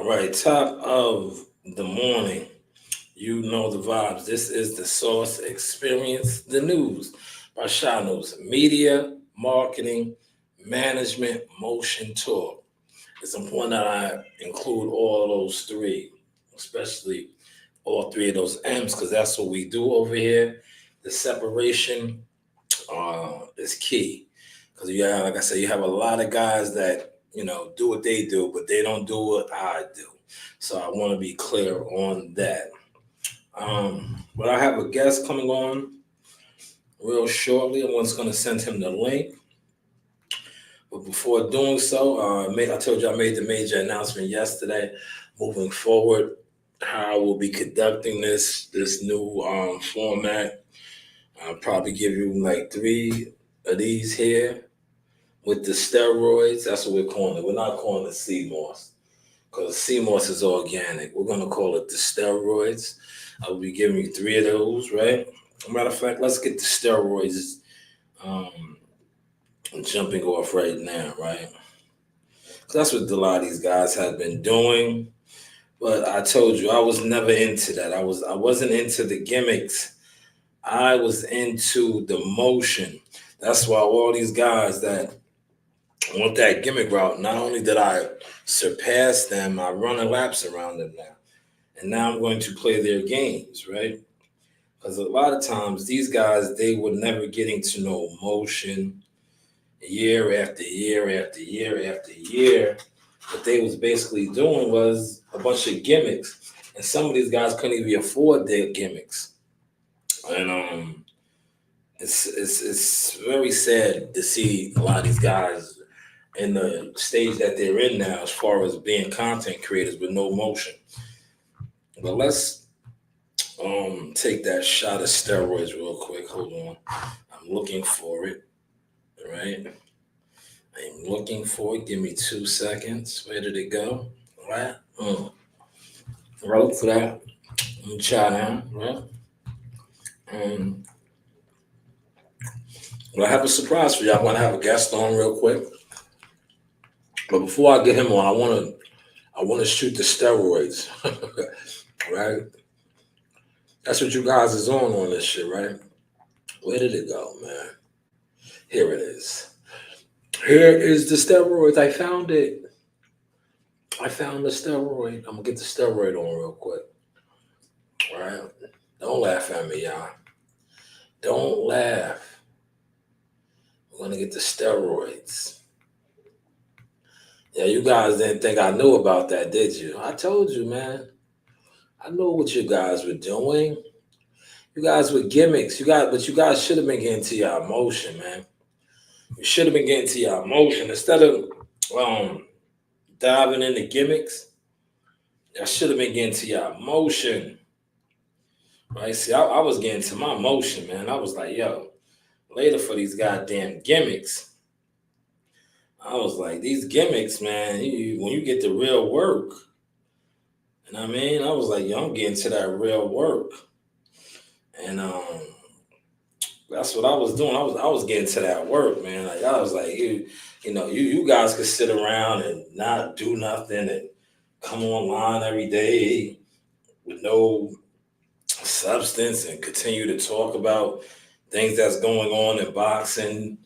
right, top of the morning. You know the vibes. This is the Source Experience, the news by Shanewz. Media, marketing, management, motion, talk. It's important that I include all of those three, especially all three of those M's, because that's what we do over here. The separation is key. Because you have, like I said, you have a lot of guys that do what they do, but they don't do what I do. So I want to be clear on that. But I have a guest coming on real shortly. I'm just going to send him the link. But before doing so, I told you I made the major announcement yesterday. Moving forward, how I will be conducting this new format. I'll probably give you like three of these here with the steroids. That's what we're calling it. We're not calling it sea moss because sea moss is organic. We're going to call it the steroids. I will be giving you three of those, right? Matter of fact, let's get the steroids um, jumping off right now, right? That's what a lot of these guys have been doing. But I told you I was never into that. I wasn't into the gimmicks. I was into the motion. That's why all these guys that want that gimmick route, not only did I surpass them, I run a laps around them now. And now I'm going to play their games, right? Because a lot of times these guys, they were never getting to know motion year after year after year after year. What they was basically doing was a bunch of gimmicks. And some of these guys couldn't even afford their gimmicks. And it's very sad to see a lot of these guys in the stage that they're in now as far as being content creators with no motion. But let's take that shot of steroids real quick. Hold on. I'm looking for it. Right? I'm looking for it. Give me 2 seconds. Where did it go? Right? Right for that. Let me try down. Right? Um, well, I have a surprise for you. I'm gonna have a guest on real quick. But before I get him on, I wanna shoot the steroids. Right? That's what you guys is on this shit, right? Where did it go, man? Here it is. Here is the steroids. I found it. I found the steroid. I'm gonna get the steroid on real quick. All right. Don't laugh at me, y'all. Don't laugh. We're gonna get the steroids. Yeah, you guys didn't think I knew about that, did you? I told you, man. I know what you guys were doing. You guys were gimmicks. But you guys should have been getting to your emotion, man. You should have been getting to your emotion instead of um diving into gimmicks. I should have been getting to your emotion. Right? See, I was getting to my emotion, man. I was like, yo, later for these goddamn gimmicks. I was like, these gimmicks, man, when you get the real work, and I mean, I was like, yo, I'm getting to that real work. And that's what I was doing. I was getting to that work, man. Like I was like, you guys could sit around and not do nothing and come online every day with no substance and continue to talk about things that's going on in boxing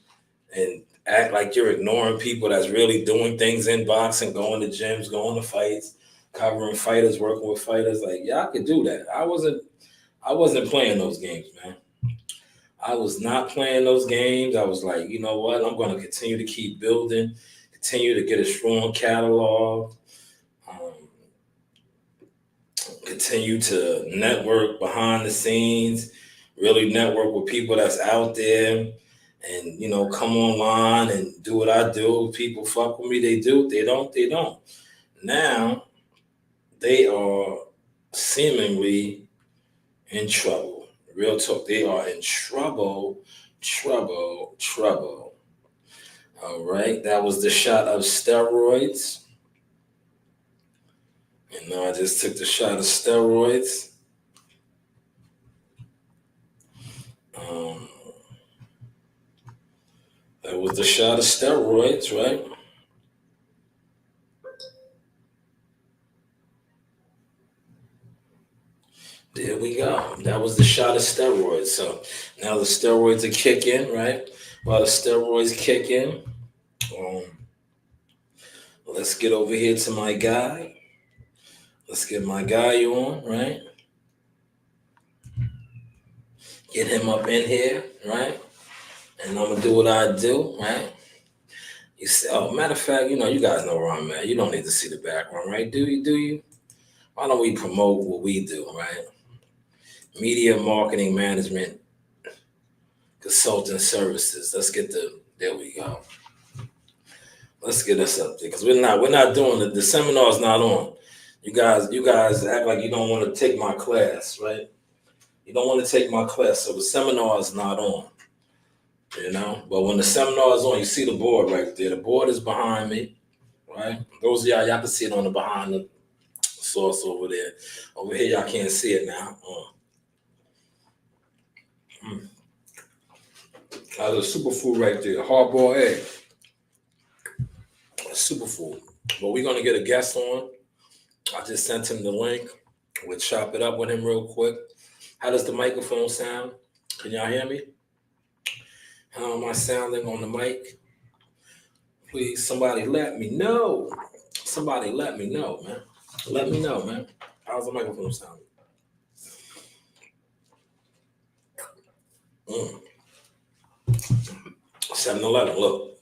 and act like you're ignoring people that's really doing things in boxing, going to gyms, going to fights, covering fighters, working with fighters. Like, yeah, I could do that. I wasn't playing those games, man. I was not playing those games. I was like, you know what? I'm going to continue to keep building, continue to get a strong catalog, um, continue to network behind the scenes, really network with people that's out there and, come online and do what I do. People fuck with me, they do. They don't, they don't. Now, they are seemingly in trouble. Real talk, they are in trouble, trouble, trouble. All right, that was the shot of steroids. And now I just took the shot of steroids. Um, that was the shot of steroids, right? There we go. That was the shot of steroids. So now the steroids are kicking, right? While the steroids kick in, um, let's get over here to my guy. Let's get my guy on, right? Get him up in here, right? And I'm gonna do what I do, right? You see, oh, matter of fact, you guys know where I'm at. You don't need to see the background, right? Do you? Do you? Why don't we promote what we do, right? Media marketing management consulting services. Let's get there we go. Let's get us up there because we're not doing it. The seminar's not on. You guys act like you don't want to take my class, right? You don't want to take my class, so the seminar is not on. But when the seminar is on, you see the board right there. The board is behind me, right? Those of y'all can see it on the behind the source over there. Over here, y'all can't see it now. There's a superfood right there, hard-boiled egg. Superfood. But we're gonna get a guest on. I just sent him the link. We'll chop it up with him real quick. How does the microphone sound? Can y'all hear me? How am I sounding on the mic? Please, somebody let me know. Somebody let me know, man. Let me know, man. How's the microphone sounding? 7-Eleven, look.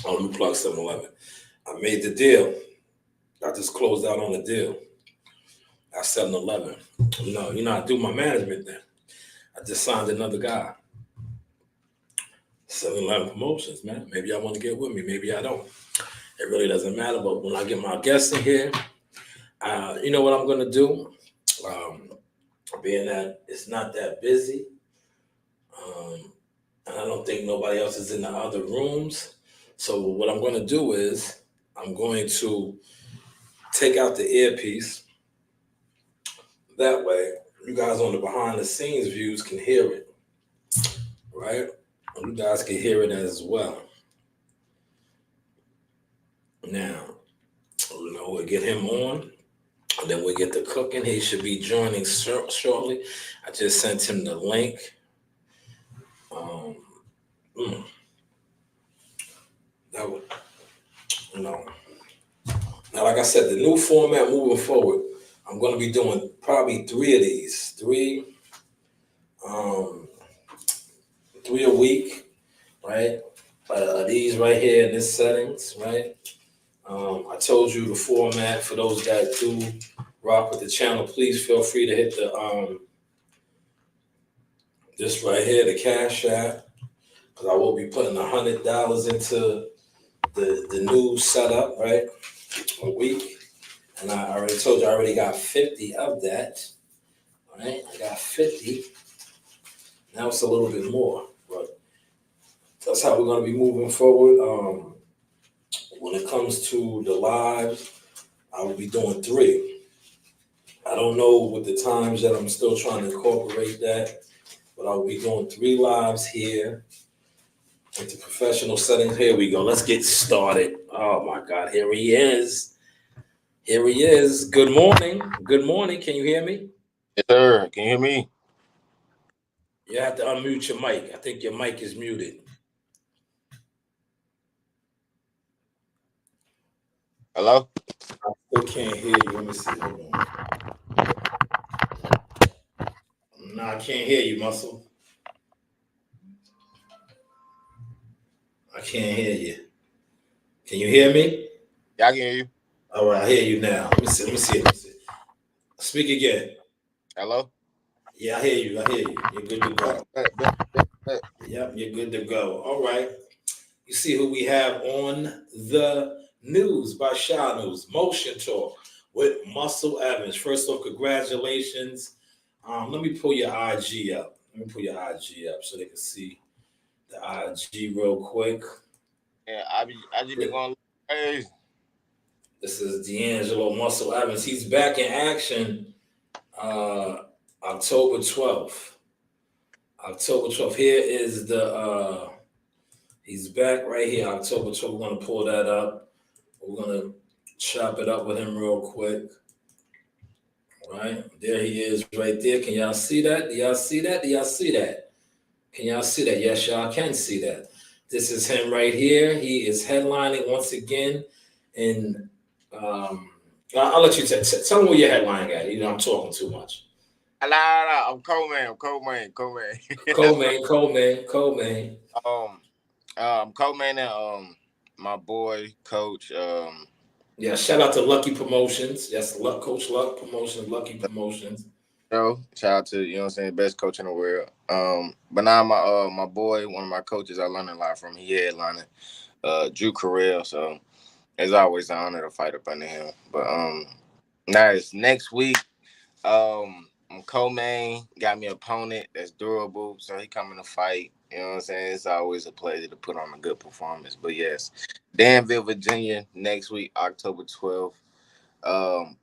Let me plug 7-Eleven. I made the deal. I just closed out on the deal at 7-Eleven. I do my management then. I just signed another guy. 7-Eleven Promotions, man. Maybe I want to get with me. Maybe I don't. It really doesn't matter. But when I get my guests in here, you know what I'm going to do? Being that it's not that busy, and I don't think nobody else is in the other rooms. So what I'm going to do is I'm going to take out the earpiece. That way, you guys on the behind the scenes views can hear it, right? You guys can hear it as well. Now, we'll get him on, and then we'll get to cooking. He should be joining shortly. I just sent him the link. Now, like I said, the new format moving forward, I'm going to be doing probably 3 of these, three a week, right? These right here in this settings, right? I told you the format for those that do rock with the channel. Please feel free to hit the this right here, the Cash App, because I will be putting $100 into the new setup, right? A week, and I already told you I already got 50 of that. Right, I got 50. Now it's a little bit more, but that's how we're going to be moving forward. When it comes to the lives, I will be doing 3. I don't know with the times that I'm still trying to incorporate that, but I'll be doing 3 lives here into professional settings. Here we go. Let's get started. Oh my God, here he is. Here he is. Good morning. Good morning. Can you hear me? Yes, sir. Can you hear me? You have to unmute your mic. I think your mic is muted. Hello? I still can't hear you. Let me see. Hold on. No, I can't hear you, Muscle. I can't hear you. Can you hear me? Yeah, I can hear you. All right, I hear you now. Let me see. Speak again. Hello? Yeah, I hear you. You're good to go. Yep, you're good to go. All right. You see who we have on the news by Shanewz, Motion Talk with Muscle Evans. First off, congratulations. Let me pull your IG up. So they can see the IG real quick. Yeah, I just be going crazy. This is D'Angelo Muscle Evans. He's back in action October 12th. October 12th. Here is the he's back right here, October 12th. We're gonna pull that up. We're gonna chop it up with him real quick. Right there he is, right there. Can y'all see that? Do y'all see that? Do y'all see that? Can y'all see that? Yes, y'all can see that. This is him right here. He is headlining once again. And I'll let you tell him where you're headlining at. You know, I'm talking too much. Nah, I'm co-man. I'm co-man. Co-man. Coleman. I'm co-man and my boy coach Yeah, shout out to Lucky Promotions. Yes, Coach Luck Promotions, Lucky Promotions. Shout out to, you know what I'm saying, best coach in the world. But now my boy, one of my coaches I learned a lot from, he headlining Drew Carell. So it's always an honor to fight up under him. But now it's next week. I'm co-main, got me an opponent that's durable, so he coming to fight. You know what I'm saying? It's always a pleasure to put on a good performance. But yes, Danville, Virginia, next week, October 12th.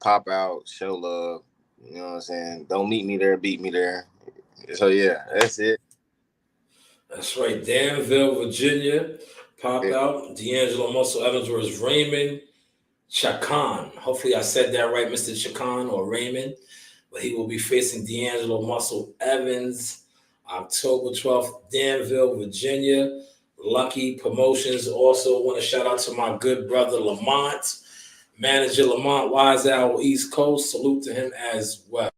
Pop out, show love. You know what I'm saying? Don't meet me there, beat me there. So yeah, that's it. That's right. Danville, Virginia. Pop Yeah. out. D'Angelo Muscle Evans versus Raymond Chacon. Hopefully I said that right, Mr. Chacon or Raymond. But he will be facing D'Angelo Muscle Evans October 12th, Danville, Virginia. Lucky Promotions. Also want to shout out to my good brother Lamont, manager Lamont Wiseout, East Coast. Salute to him as well.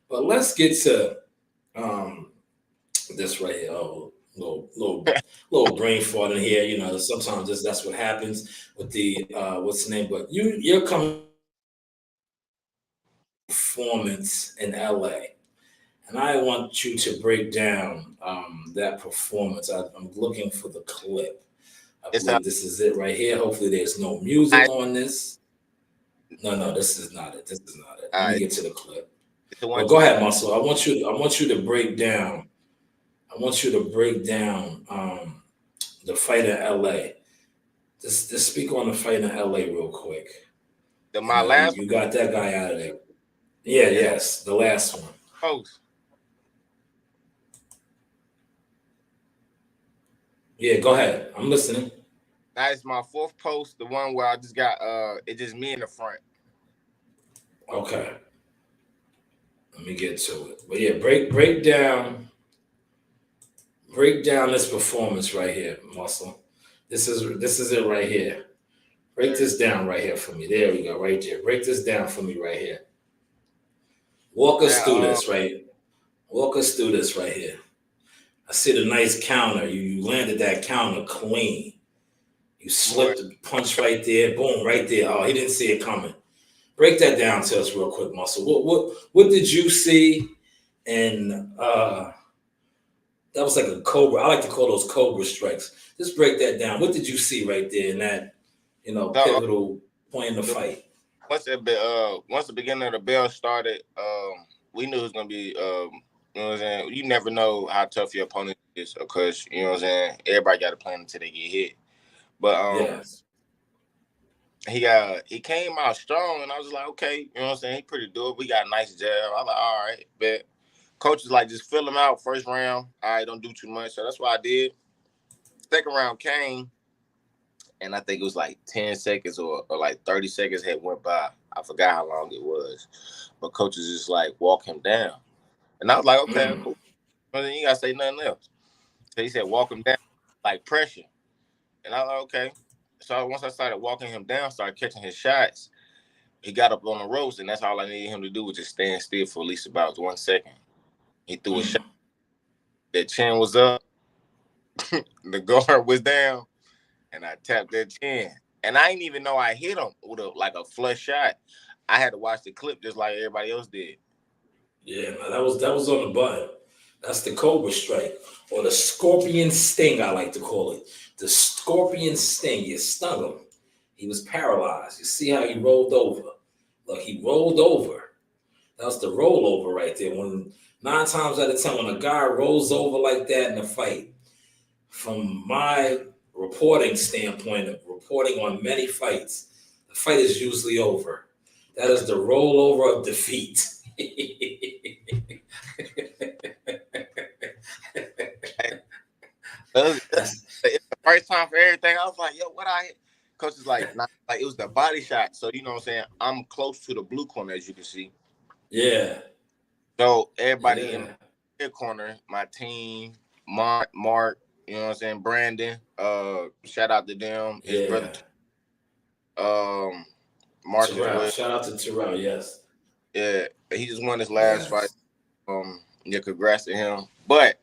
But let's get to this right here. Oh, little brain fart in here. You know, sometimes that's what happens with the what's the name? But you're coming performance in LA. And I want you to break down that performance. I'm looking for the clip. I It's a believe this is it right here. Hopefully, there's no music on this. No, this is not it. This is not it. Let me get to the clip. it's a Well, one go two. ahead, Muscle. I want you to break down. I want you to break down the fight in LA. Just speak on the fight in LA real quick. You My know, last you got that guy out of there. Yeah, one is yes, the last one. post. Yeah, go ahead. I'm listening. That's my fourth post, the one where I just got it's just me in the front. Okay, let me get to it. But yeah, break down this performance right here, Muscle. This is it right here. Break There. this down right here for me. There we go, right there. Break this down for me right here. Walk us through Now this, right? Walk us through this right here. I see the nice counter. You landed that counter clean. You boy, slipped the punch right there. Boom, right there. Oh, he didn't see it coming. Break that down to us real quick, Muscle. What did you see? And that was like a cobra. I like to call those cobra strikes. Just break that down. What did you see right there in that, the, pivotal point in the the fight? once the beginning of the bell started, we knew it was gonna be you know what I'm saying. You never know how tough your opponent is, because you know what I'm saying. Everybody got to play until they get hit. But Yes. he came out strong, and I was like, okay, you know what I'm saying. He pretty doable. We got a nice jab. I was like, all right, but coach is like, just fill him out first round. All right, don't do too much. So that's what I did. Second round came, and I think it was like 10 seconds or like 30 seconds had went by. I forgot how long it was. But coach is just like, walk him down. And I was like, okay, Mm. cool. Well, then you gotta say nothing else. So he said, walk him down, like pressure. And I was like, okay. So once I started walking him down, started catching his shots, he got up on the ropes, and that's all I needed him to do was just stand still for at least about 1 second. He threw a Mm. shot. That chin was up, the guard was down, and I tapped that chin. And I didn't even know I hit him with a flush shot. I had to watch the clip just like everybody else did. Yeah, no, that was on the button. That's the cobra strike or the scorpion sting. I like to call it the scorpion sting. You stung him. He was paralyzed. You see how he rolled over? Look, he rolled over. That was the rollover right there. When 9 times out of 10, when a guy rolls over like that in a fight, from my reporting standpoint of reporting on many fights, the fight is usually over. That is the rollover of defeat. It was That's the first time for everything. I was like, yo, what I hit? coach is like, not like it was the body shot. So you know what I'm saying? I'm close to the blue corner, as you can see. Yeah. So everybody in Yeah. my corner, my team, Mark, you know what I'm saying, Brandon, shout out to them, his brother, Yeah. um, Mark as Terrell. well. Shout out to Terrell. Yes. Yeah, he just won his last fight. Yes. Yeah, congrats to him. But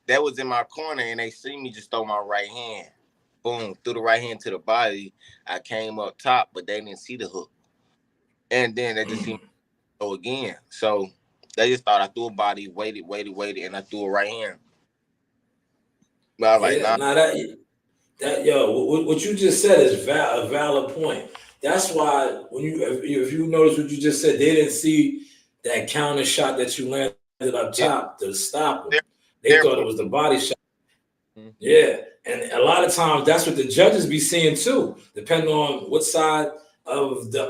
that was in my corner, and they see me just throw my right hand. Boom, threw the right hand to the body. I came up top, but they didn't see the hook. And then they just see me Mm. throw again. So they just thought I threw a body, waited, and I threw a right hand. But I was like, Yeah. nah. Now that yo, what you just said is a valid point. That's why when if you notice what you just said, they didn't see that counter shot that you landed up Yeah, top to stop them. they're, They they're thought it was the body shot. Mhm. Yeah, and a lot of times that's what the judges be seeing too, depending on what side of the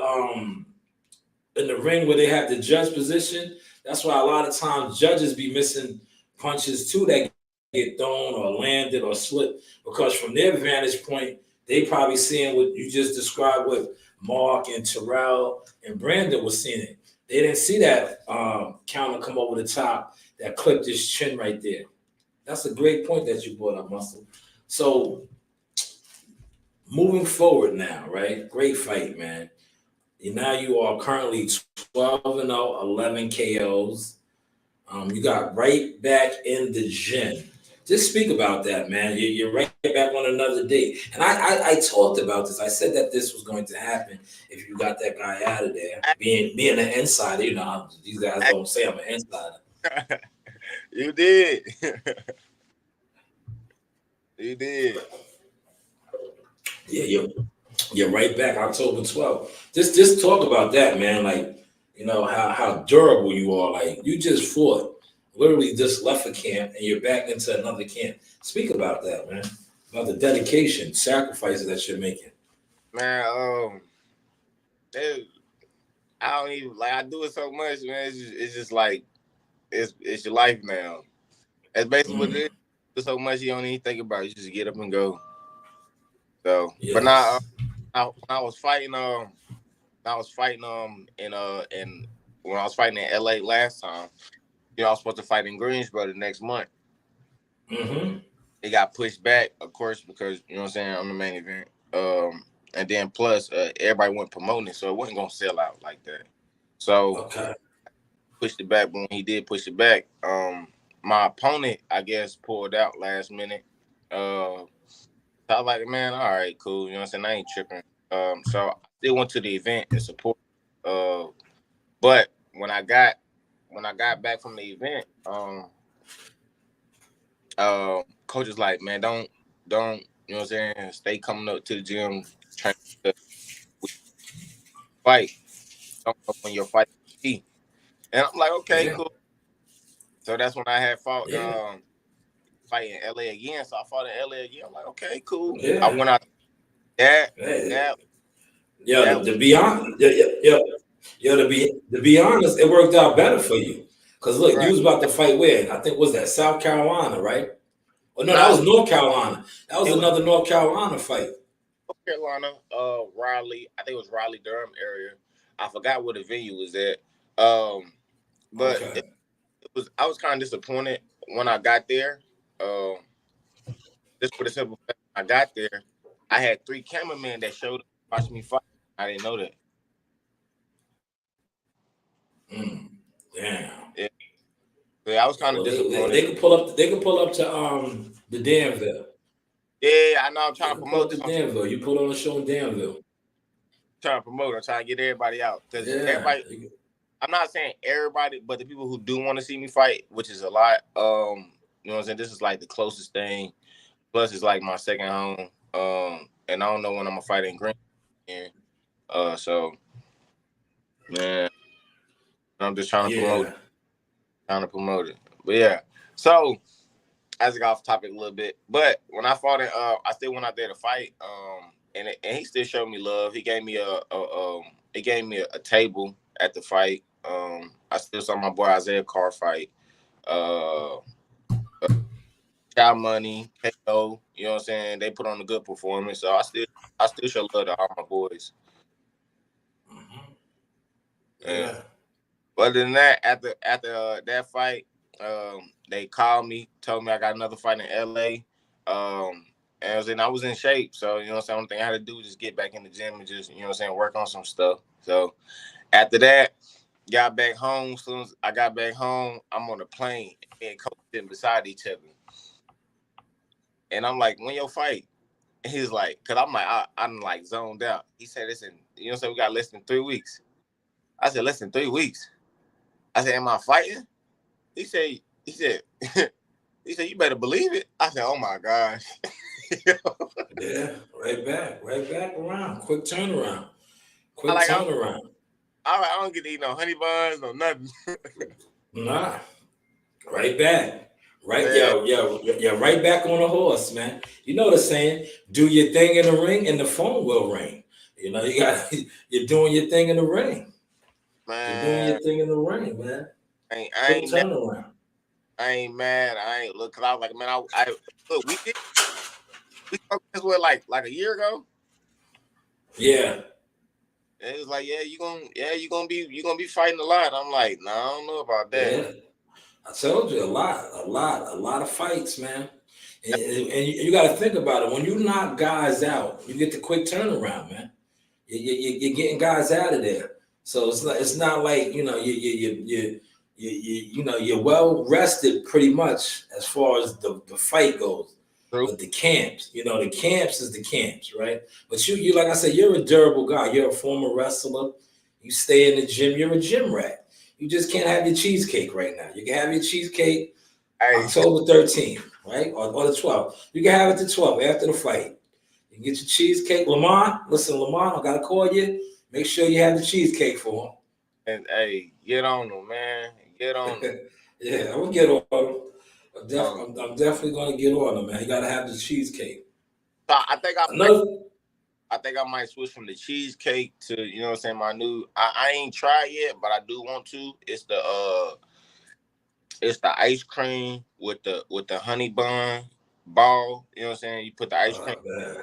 in the ring where they have the judge position. That's why a lot of times judges be missing punches too that get thrown or landed or slipped because from their vantage point, they probably seeing what you just described with Mark and Terrell and Brandon was seeing it. They didn't see that counter come over the top that clipped his chin right there. That's a great point that you brought up, Muscle. So moving forward now, right? Great fight, man. Now you are currently 12-0, 11 KOs. You got right back in the gym. Just speak about that, man. You're right back on another date. And I talked about this. I said that this was going to happen if you got that guy out of there. Being an insider, these guys don't say I'm an insider. You did. You did. Yeah, you're right back October 12th. Just talk about that, man. Like, how durable you are. Like, you just fought, literally just left a camp and you're back into another camp. Speak about that, man. About the dedication, sacrifices that you're making. Man, it, I don't even like I do it so much, man. It's just like it's your life now. That's basically what it is. Mm, Do so much you don't even think about it. You just get up and go. So, but now yes. when I was fighting in when I was fighting in LA last time, I was supposed to fight in Greensboro the next month. Mm-hmm. It got pushed back, of course, because you know what I'm saying, I'm the main event. And then plus everybody went promoting it, so it wasn't gonna sell out like that. So Okay. pushed it back, but when he did push it back, my opponent, I guess, pulled out last minute. So I was like, man, all right, cool. You know what I'm saying? I ain't tripping. So I still went to the event and support. Uh, but when I got back from the event, coach is like, man, don't, you know what I'm saying? Stay coming up to the gym, trying to fight. Don't know when your fight will be. And I'm like, okay, Yeah. cool. So that's when I had fought Yeah. fight in LA again. So I fought in LA again. I'm like, okay, cool. I Yeah. went out that Hey, that yo, that to be honest, to be honest, it worked out better for you. Cause look, you right. was about to fight where? I think was that South Carolina, right? Oh no, that Now was North Carolina. That was it was another North Carolina fight. North Carolina, Raleigh. I think it was Raleigh Durham area. I forgot where the venue was at. Um, but Okay. it was I was kind of disappointed when I got there. Um, just for the simple fact, when I got there, I had three cameramen that showed up to watch me fight. I didn't know that. Mm, damn. Yeah, so I was Yeah, kind of well, they disappointed. could pull up. They could pull up to the Danville. Yeah, I know. I'm They trying to could pull promote up to this. Danville. You put on a show in Danville. Trying to promote. I'm trying to get everybody out because Yeah. everybody. I'm not saying everybody, but the people who do want to see me fight, which is a lot. You know what I'm saying? This is like the closest thing. Plus, it's like my second home. And I don't know when I'm gonna fight in Green. Again. So man, I'm just Yeah. trying to promote it. But yeah, so as I got off topic a little bit, but when I fought in, I still went out there to fight. And he still showed me love. He gave me a table at the fight. I still saw my boy Isaiah Carr fight. Uh, Chow Money, KO. You know what I'm saying? They put on a good performance, so I still show love to all my boys. Mhm. And Yeah. other than that, after that fight, they called me, told me I got another fight in LA. And I was in shape, so you know what I'm saying. One thing I had to do was just get back in the gym and just, you know what I'm saying, work on some stuff. So after that, got back home. As soon as I got back home, I'm on the plane and coach sitting beside each other, and I'm like, "When your fight?" And he's like, "Cause I'm like, I'm like zoned out." He said, "Listen, you know what I'm saying, we got less than 3 weeks." I said, "Less than 3 weeks." I said, "Am I fighting?" He said, he said, he said, "You better believe it." I said, "Oh my gosh." Yeah. Right back. Right back around. Quick turnaround. I Quick like turnaround. I don't get to eat no honey buns or nothing. Nah. Right back. Right, Man, yo, right back on the horse, man. You know the saying, do your thing in the ring and the phone will ring. You know, you got you're doing your thing in the ring. You're doing your man, thing in the ring, man. I Quick ain't mad. turnaround. I ain't mad. I ain't look. Cause I was like, man, I look. We spoke this with like a year ago. Yeah, And it was like, you gonna be fighting a lot. I'm like, no, I don't know about that. yeah. I told you a lot of fights, man. And you got to think about it. When you knock guys out, you get the quick turnaround, man. You're getting guys out of there. So it's not like you're well rested pretty much as far as the fight goes. True. But the camps, the camps is the camps, right? But you like I said, you're a durable guy. You're a former wrestler. You stay in the gym. You're a gym rat. You just can't have your cheesecake right now. You can have your cheesecake Hey, October 13th, right? Or the 12th. You can have it the 12th after the fight. You get your cheesecake. Lamont, listen, Lamont, I gotta call you. Make sure you have the cheesecake for and hey, get on them, man. Get on them. him. Yeah, I'm gonna get on him. Um, I'm definitely gonna get on him, man. You gotta have the cheesecake. so Another, I think I might switch from the cheesecake to, you know what I'm saying, my new. I ain't tried yet, but I do want to. It's the ice cream with the honey bun ball. You know what I'm saying? You put the ice cream man.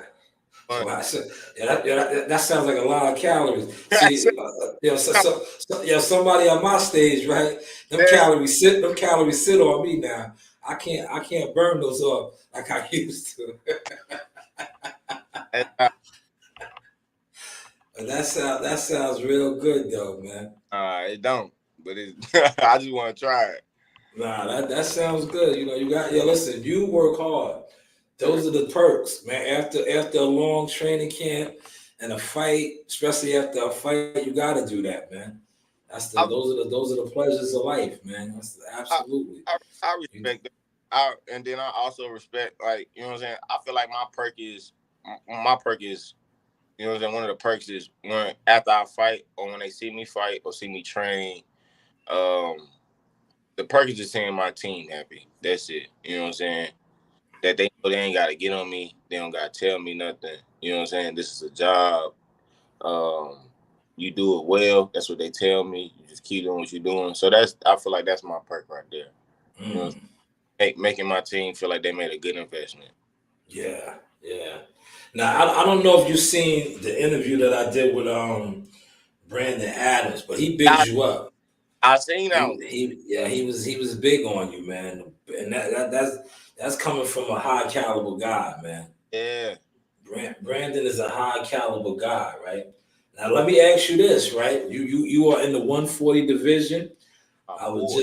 bun. Well, that sounds like a lot of calories. See, somebody on my stage, right? Them calories sit on me now. I can't burn those off like I used to. But that sounds real good though, man. It don't, but it. I just want to try it. Nah, that sounds good. Listen, you work hard. Those are the perks, man. After a long training camp and a fight, especially after a fight, you gotta do that, man. I, Those are the pleasures of life, man. That's I, absolutely. I You- respect that. And then I also respect, like, you know what I'm saying. I feel like my perk is, you know what I'm saying. One of the perks is when after I fight or when they see me fight or see me train. Um, the perk is just seeing my team happy. That's it. You know what I'm saying. That they know they ain't got to get on me. They don't got to tell me nothing. You know what I'm saying. This is a job. Um, you do it well. That's what they tell me. You just keep doing what you're doing. So I feel like that's my perk right there. You know, mm, making my team feel like they made a good investment. yeah, yeah. Now I don't know if you've seen the interview that I did with Brandon Adams, but he bigs I, you up. I seen that one. He was big on you, man, and that's coming from a high caliber guy, man. Yeah, Brandon is a high caliber guy, right? Now let me ask you this, right? You are in the 140 division. my I was boy.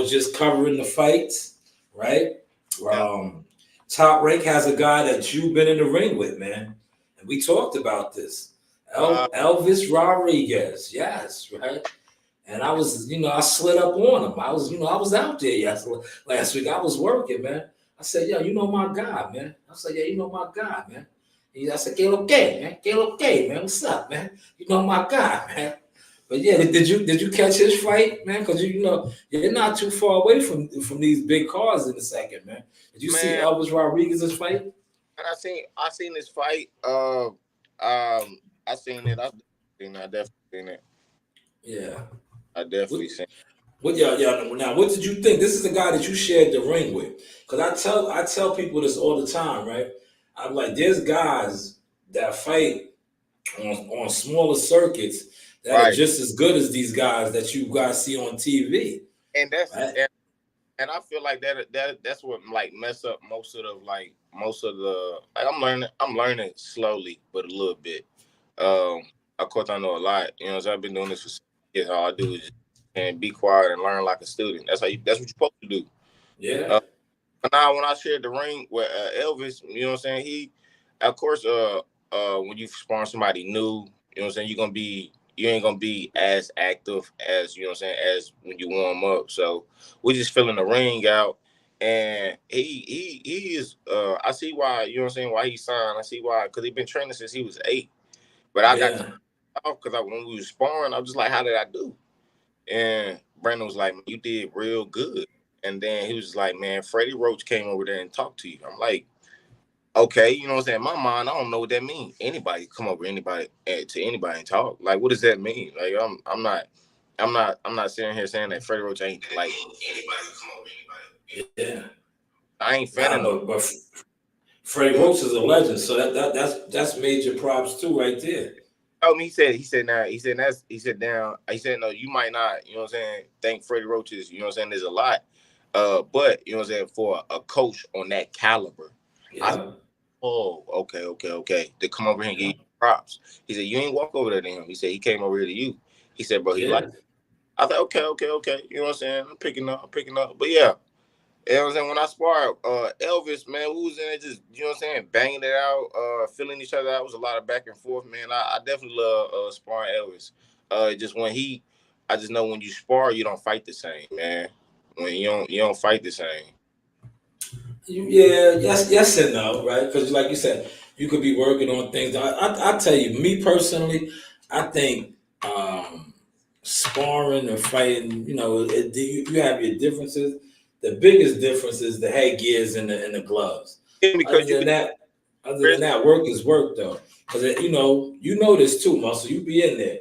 just covering the fights, right? Yeah. Top Rank has a guy that you've been in the ring with, man, and we talked about this. Uh, Elvis Rodriguez, yes, right. And I slid up on him. I was out there last week. I was working, man. I said, yo, you know my guy, man. I said, yeah, you know my guy, man. I said, "Que lo que, man? Que lo que, man? What's up, man? You know my guy, man." But yeah, did you catch his fight, man? Because you're not too far away from these big cars in a second, man. Did you see man, Elvis Rodriguez's fight? I seen this fight. I seen it. I definitely seen it. Yeah. I What definitely seen. What yeah. Now, what did you think? This is the guy that you shared the ring with. Because I tell people this all the time, right? I'm like, there's guys that fight on smaller circuits that are Right. just as good as these guys that you guys see on TV, And that's right? and I feel like that's what like mess up most of the like I'm learning slowly but a little bit. Um, of course I know a lot. You know, so I've been doing this for 6 years. All I do is just and be quiet and learn like a student. That's what you're supposed to do. Yeah, Uh, Now when I shared the ring with Elvis, you know what I'm saying? He, of course, when you spawn somebody new, you know what I'm saying, you ain't gonna be as active as you know what I'm saying as when you warm up. So we just filling the ring out, and he is. I see why you know what I'm saying why he signed. I see why because he been training since he was 8. But I got yeah, off because when we was sparring, I was just like, how did I do? And Brandon was like, you did real good. And then he was like, man, Freddie Roach came over there and talked to you. I'm like, okay, you know what I'm saying? In my mind, I don't know what that means. Anybody come over anybody to anybody and talk. Like, what does that mean? Like, I'm not sitting here saying that Freddie Roach ain't like anybody come over anybody. yeah. I ain't Nah, fanning no. but Freddie You know, Roach is a legend, so that's major props too, right there. he said no, you might not, you know what I'm saying, think Freddie Roach is, you know what I'm saying, there's a lot. But you know what I'm saying, for a coach on that caliber, I said, Yeah, oh, okay. To come over here and give yeah, you props. He said, you ain't walk over there to him. He said he came over here to you. He said, bro, he like, yeah. I thought, okay. You know what I'm saying? I'm picking up. But yeah, you know what I'm saying? When I sparred Elvis, man, we was in it just, you know what I'm saying, banging it out, filling each other out. It was a lot of back and forth, man. I definitely love sparring Elvis. Just when I just know when you spar, you don't fight the same, man. When you don't fight the same. Yeah, yes and no, right? Because like you said, you could be working on things. I tell you, me personally, I think sparring or fighting, you have your differences. The biggest difference is the headgears and the gloves. Yeah, Other because you than can that, other than press. that, work is work though. Because you know this too, muscle. You be in there.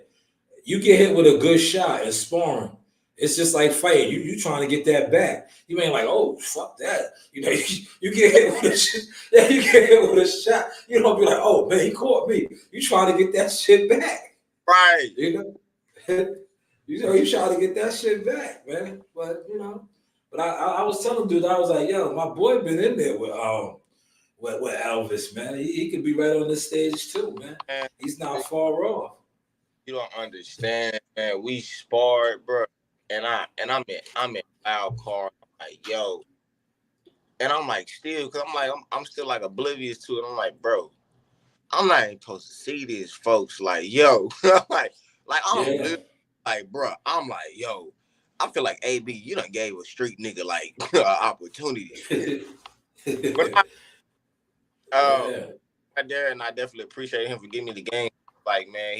You get hit with a good shot and sparring. It's just like fighting. You trying to get that back. You ain't like, oh fuck that. You get hit with a shit. Yeah, you get hit with a shot. You don't be like, oh man, he caught me. You trying to get that shit back. Right. You know, you trying to get that shit back, man. But I was telling dude, I was like, yo, my boy been in there with Elvis, man. He could be right on this stage too, man. Man, He's not far off. you don't understand, man. We sparred, bro. And I'm in loud car. I'm like, yo. And I'm like, still, because I'm still like oblivious to it. I'm like, bro, I'm not even supposed to see these folks. Like, yo, like I'm Yeah. literally like, bro, I'm like, yo, I feel like AB, you done gave a street nigga like an opportunity for real. But uh, Yeah. right there, and I definitely appreciate him for giving me the game. Like, man,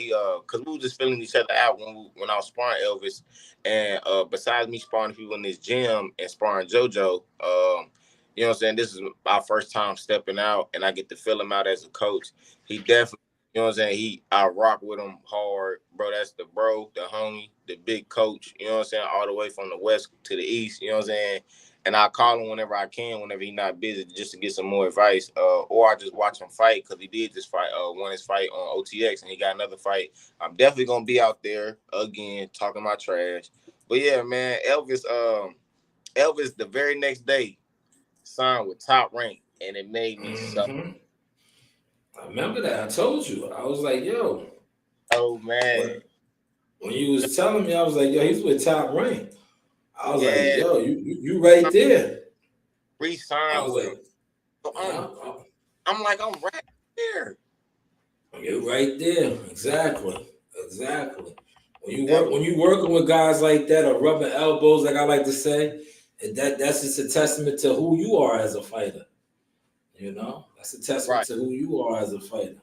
cause we were just filling each other out when I was sparring Elvis, and besides me sparring people in this gym and sparring JoJo, you know what I'm saying, this is our first time stepping out, and I get to fill him out as a coach. He definitely, you know what I'm saying, I rock with him hard, bro. That's the bro, the homie, the big coach. You know what I'm saying, all the way from the west to the east. You know what I'm saying. And I call him whenever I can, whenever he's not busy, just to get some more advice. Or I just watch him fight because he did just fight, won his fight on OTX, and he got another fight. I'm definitely gonna be out there again talking my trash. But yeah, man, Elvis, the very next day signed with Top Rank, and it made me so. Hmm. I remember that. I told you. I was like, yo, Oh man, when, when you was telling me, I was like, yo, he's with Top Rank. I was like, yeah, yo, you right there. I re-signed was with him. like, So yeah, I'm like, I'm right here. you're right there. Exactly. Exactly. That When you working with guys like that or rubbing elbows, like I like to say, that's just a testament to who you are as a fighter. That's a testament right. to who you are as a fighter.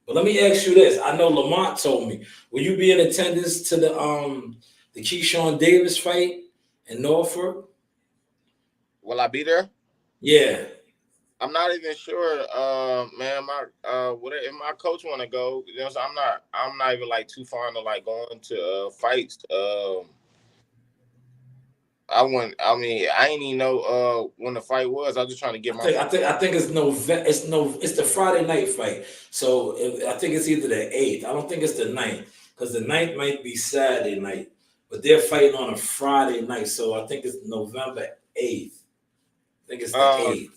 But let me ask you this: I know Lamont told me, will you be in attendance to the Keyshawn Davis fight in Norfolk? Will I be there? Yeah, I'm not even sure, man. My what if my coach want to go? You know, so I'm not even like too fond of like going to fights. I mean, I ain't even know when the fight was. I was just trying to get my. I think it's it's the Friday night fight. So I think it's either the 8th. I don't think it's the 9th because the 9th might be Saturday night, but they're fighting on a Friday night. So I think it's November 8th. I think it's the 8th.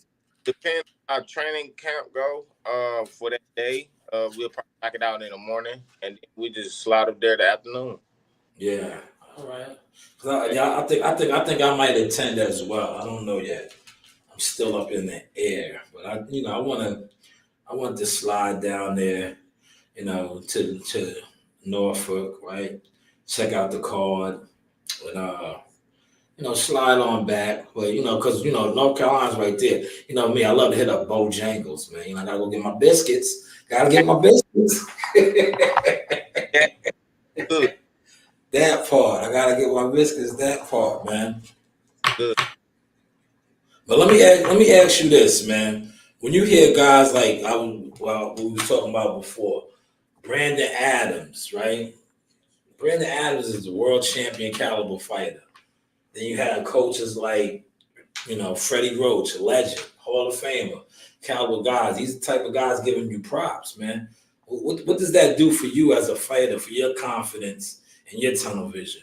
Depends on how training camp go. For that day, we'll probably knock it out in the morning, and we just slide up there the afternoon. Yeah. All right. Yeah, I think I might attend as well. I don't know yet. I'm still up in the air, but I want to slide down there, to Norfolk, right? Check out the card, and slide on back. But because North Carolina's right there. You know me, I love to hit up Bojangles, man. I gotta go get my biscuits. Gotta get my biscuits. Yeah, good, That part, I gotta get my biscuits. That part, man. good. But let me ask you this, man. When you hear guys like we were talking about before, Brandon Adams, right? Brandon Adams is a world champion caliber fighter. Then you have coaches like, Freddie Roach, a legend, Hall of Famer, caliber guys. These are the type of guys giving you props, man. What does that do for you as a fighter, for your confidence and your tunnel vision?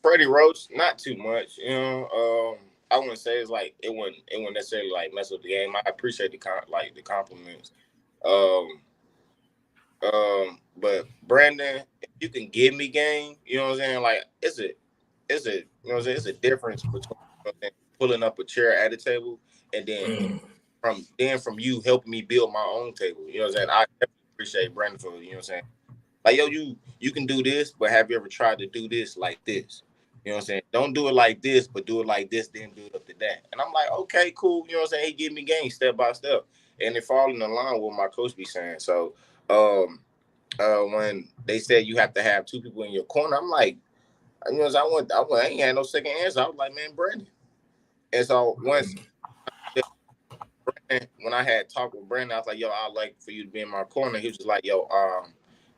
Freddie Roach, not too much. I wouldn't say it's like it wouldn't necessarily like mess up the game. I appreciate the compliments. Um, but Brandon, if you can give me game, you know what I'm saying? Like it's a you know what I'm saying? It's a difference between pulling up a chair at a table and Mm. from you helping me build my own table. You know what I'm saying? I definitely appreciate Brandon for what I'm saying. Like, yo, you can do this, but have you ever tried to do this like this? You know what I'm saying? Don't do it like this, but do it like this, then do it up to that. And I'm like, okay, cool. You know what I'm saying? He give me game step by step. And it fall in the line with what my coach be saying. So when they said you have to have two people in your corner, I'm like, I ain't had no second answer. I was like, man, Brandon. And so once when I had talked with Brandon, I was like, yo, I'd like for you to be in my corner. He was just like, yo,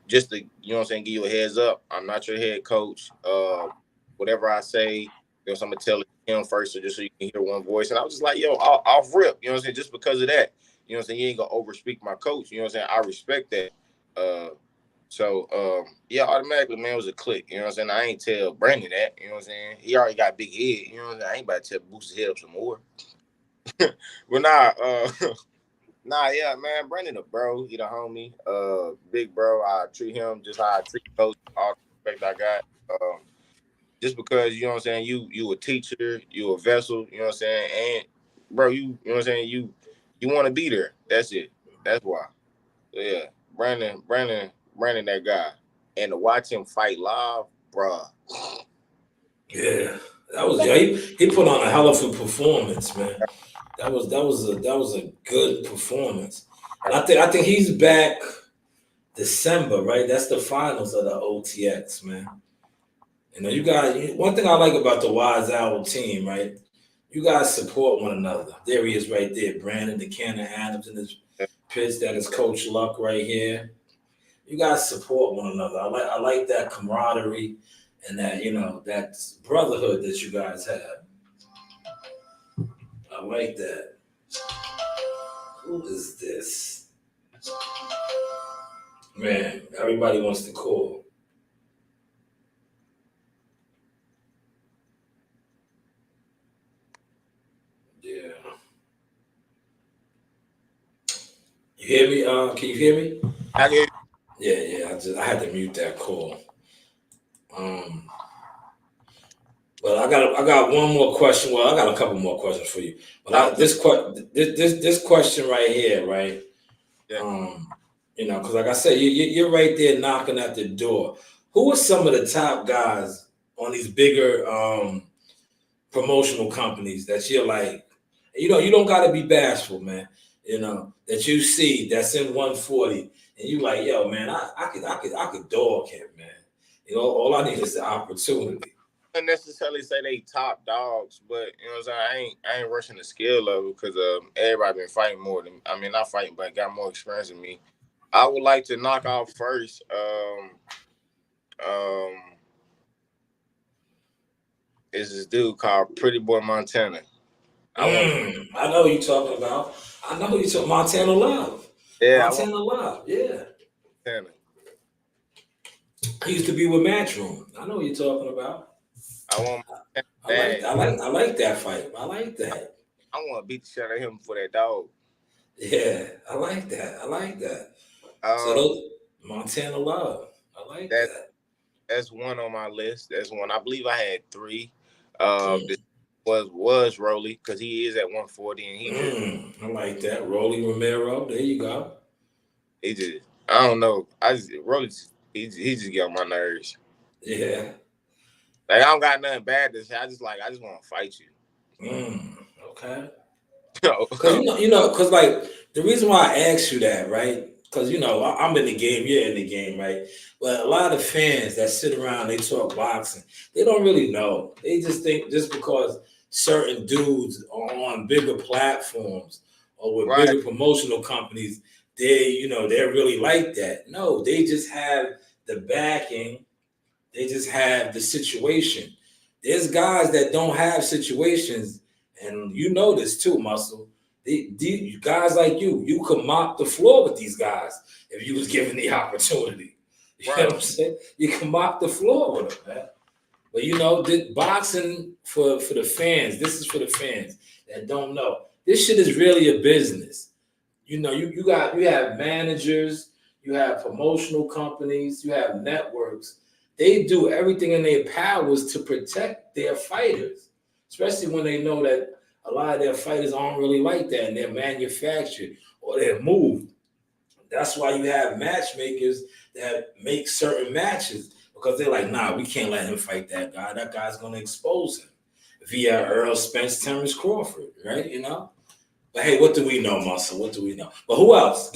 just to, give you a heads up. I'm not your head coach. Whatever I say, I'm gonna tell him first, so just so you can hear one voice. And I was just like, yo, I'll rip, just because of that. You ain't gonna overspeak my coach. I respect that. Yeah, automatically, man, it was a click. I ain't tell Brandon that. He already got big head. I ain't about to tell boost his head up some more. But nah, yeah, man, Brandon a bro, he the homie, big bro. I treat him just how I treat coach, all the respect I got. Just because you a teacher, you a vessel, and bro, you want to be there. That's it. That's why. So, yeah, Brandon, that guy, and to watch him fight live, bro. Yeah, he put on a hell of a performance, man. That was a good performance, and I think he's back December, right? That's the finals of the OTX, man. You guys. One thing I like about the Wise Owl team, right? You guys support one another. There he is, right there, Brandon, the Cannon Adams in his pitch. That is Coach Luck right here. You guys support one another. I like that camaraderie and that brotherhood that you guys have. I like that. Who is this? Man, everybody wants to call. Yeah. You hear me? Can you hear me? I get Yeah. I had to mute that call. Um, but I got one more question. Well, I got a couple more questions for you. But this question right here, right? yeah. Because like I said, you're right there knocking at the door. Who are some of the top guys on these bigger promotional companies that you're like, you don't got to be bashful, man. That you see that's in 140, and you like, yo, man, I could dog him, man. All I need is the opportunity. Wouldn't necessarily say they top dogs, but what I'm saying, I ain't rushing the skill level because everybody been fighting more than not fighting, but got more experience than me. I would like to knock out first. Um, is this dude called Pretty Boy Montana. I want, I know who you talking about. I know who you talking. Montana Love. yeah, I want Montana Love. Yeah. Montana. I used to be with Matchroom. I know what you're talking about. I want Montana I like bad. I like I like that fight. I like that. I want to beat the shit out of him for that dog. Yeah, I like that. I like that. So Um, those Montana Love. I like that that. that's one on my list. That's one. I believe I had three. This Mm, was Rolly because he is at 140 and I like that. Rolly Romero. There you go. he just I don't know. Rolly he just get on my nerves. Yeah. Like I don't got nothing bad to say. I just want to fight you. Okay. So, Cause cause like the reason why I asked you that, right? Cause I'm in the game, you're in the game, right? But a lot of fans that sit around, they talk boxing, they don't really know. They just think just because certain dudes are on bigger platforms or with right, bigger promotional companies, they're really like that. No, they just have the backing, they just have the situation. There's guys that don't have situations, and you know this too, Muscle. Guys like you could mop the floor with these guys if you was given the opportunity. You know right, what I'm saying? You can mop the floor with them, man. But the boxing for the fans. This is for the fans that don't know. This shit is really a business. You have managers, you have promotional companies, you have networks. They do everything in their powers to protect their fighters, especially when they know that a lot of their fighters aren't really like that and they're manufactured or they're moved. That's why you have matchmakers that make certain matches because they're like, nah, we can't let him fight that guy. That guy's gonna expose him. Via Earl Spence, Terrence Crawford, right? But hey, what do we know, Muscle? What do we know? But who else?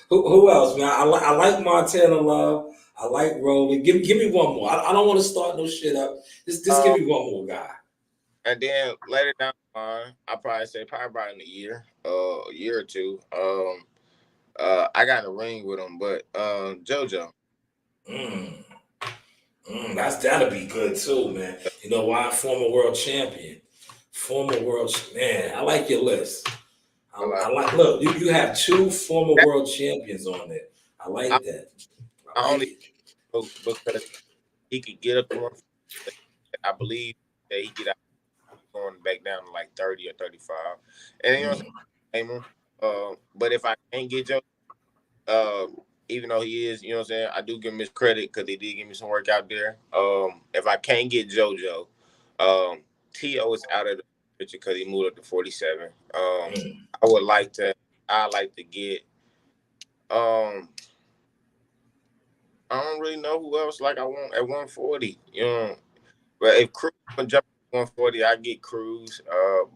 Who else, man? I like Montana Love. I like Rolling. Give me one more. I don't want to start no shit up. Just give um, me one more guy. and then later down the line, I probably say probably about in a year or two. I got in a ring with him, but JoJo. Mm, that'll be good too, man. You know why? Former world champion. Man. I like your list. I I like. like. Look, you have two former world champions on there. I I, like that. I I like only it. know because he could get up to 140. I believe that he get out going back down to like 30 or 35. And you know what Mm. I'm saying? But if I can't get Joe, uh, even though he is, you know what I'm saying, I do give him his credit because he did give me some work out there. If I can't get JoJo, T.O. is out of the picture because he moved up to 47. Mm. I would like to. I like to get. Um, I don't really know who else like I want at 140. But if Cruz can jump to 140, I get Cruz.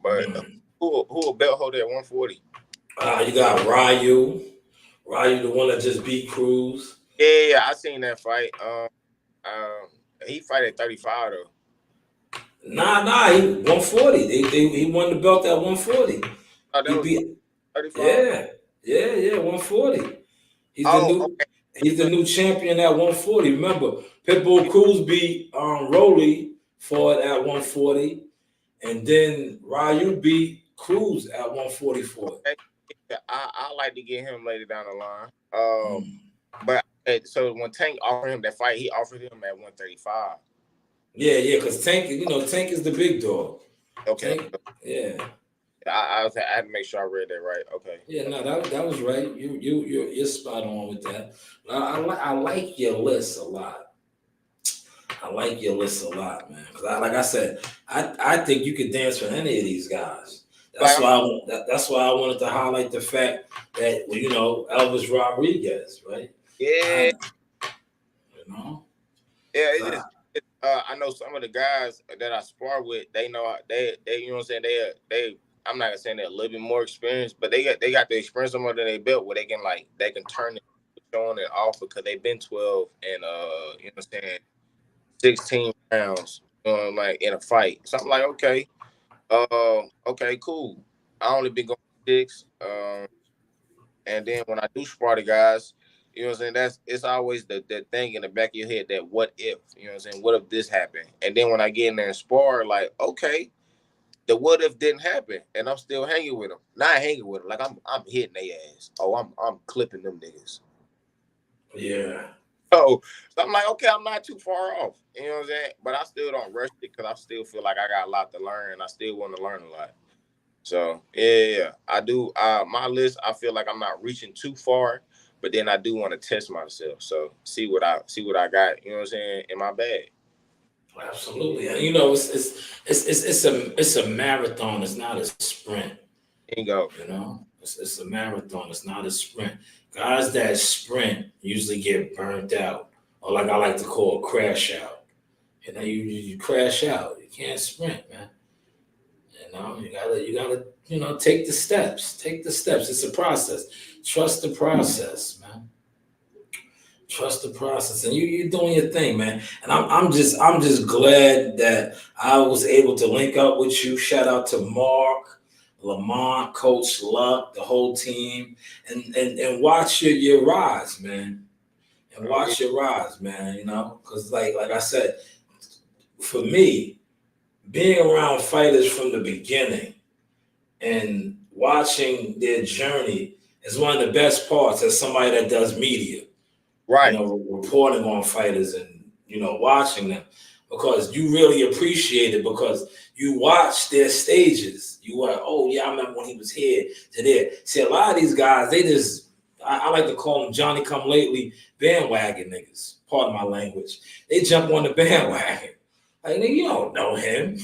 But Mm. who a belt holder at 140? You got Ryu. Ryu, the one that just beat Cruz. Yeah, I seen that fight. He fight at 35 though. Nah, he 140. He won the belt at 140. Oh, that He was beat 35. yeah, 140. He's the Oh, new okay. he's the new champion at 140. Remember, Pitbull Cruz beat Rolly for it at 140, and then Ryu beat Cruz at 144. Okay. Yeah, I like to get him later down the line. Mm. But so when Tank offered him that fight, he offered him at 135. Yeah, because Tank is the big dog. Okay. Tank, yeah. I had to make sure I read that right. Okay. Yeah, no, that was right. You're spot on with that. I like your list a lot. I like your list a lot, man. Because like I said, I think you could dance for any of these guys. Like I'm, That's why I wanted to highlight the fact that Elvis Rodriguez, right? yeah, I, you know, yeah. 'cause It's just I know some of the guys that I spar with. They know they you know what I'm saying. They I'm not gonna say they're a little bit more experienced, but they got the experience under their belt where they can turn it on and off because they've been 12 and you know what I'm saying 16 rounds like in a fight. So I'm like okay cool. I only been going 6. And then when I do spar the guys, You know what I'm saying? It's always the thing in the back of your head that what if, you know what I'm saying? What if this happened? And then when I get in there and spar, like, okay, the what if didn't happen, and I'm still hanging with them. Not hanging with them, like I'm hitting their ass. Oh, I'm clipping them niggas. Yeah. So I'm like, okay, I'm not too far off. You know what I'm saying? But I still don't rush it because I still feel like I got a lot to learn, and I still want to learn a lot. So yeah, I do. My list, I feel like I'm not reaching too far, but then I do want to test myself. So see what I got. You know what I'm saying, in my bag. Absolutely. And it's a marathon. It's not a sprint. Bingo. You know, it's a marathon. It's not a sprint. Guys that sprint usually get burnt out, or like I like to call crash out. You know, you crash out. You can't sprint, man. You know, you gotta take the steps. Take the steps. It's a process. Trust the process, man. Trust the process, and you're doing your thing, man. And I'm just glad that I was able to link up with you. Shout out to Mark, Lamont, Coach Luck, the whole team, and watch your rise, man. And Oh yeah. watch your rise, man. You know, because like I said, for me, being around fighters from the beginning and watching their journey is one of the best parts as somebody that does media, Right. reporting on fighters and, watching them because you really appreciate it because you watch their stages. You were, oh, yeah, I remember when he was here to there. See, a lot of these guys, they just, I like to call them Johnny come lately bandwagon niggas. Pardon my language. They jump on the bandwagon. Like, nigga, you don't know him.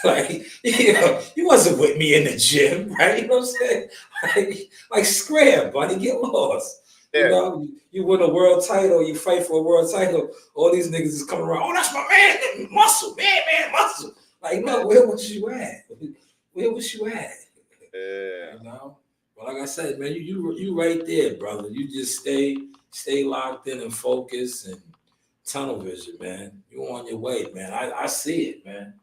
Like, you wasn't with me in the gym, right? You know what I'm saying? Like scram, buddy, get lost. You Yeah. know, you win a world title, you fight for a world title, all these niggas is coming around. Oh, that's my man, muscle, man, muscle. Like, no, where was you at? Where was you at? Yeah. You know? But like I said, man, you right there, brother. You just stay locked in and focused and tunnel vision, man. You on your way, man. I see it, man.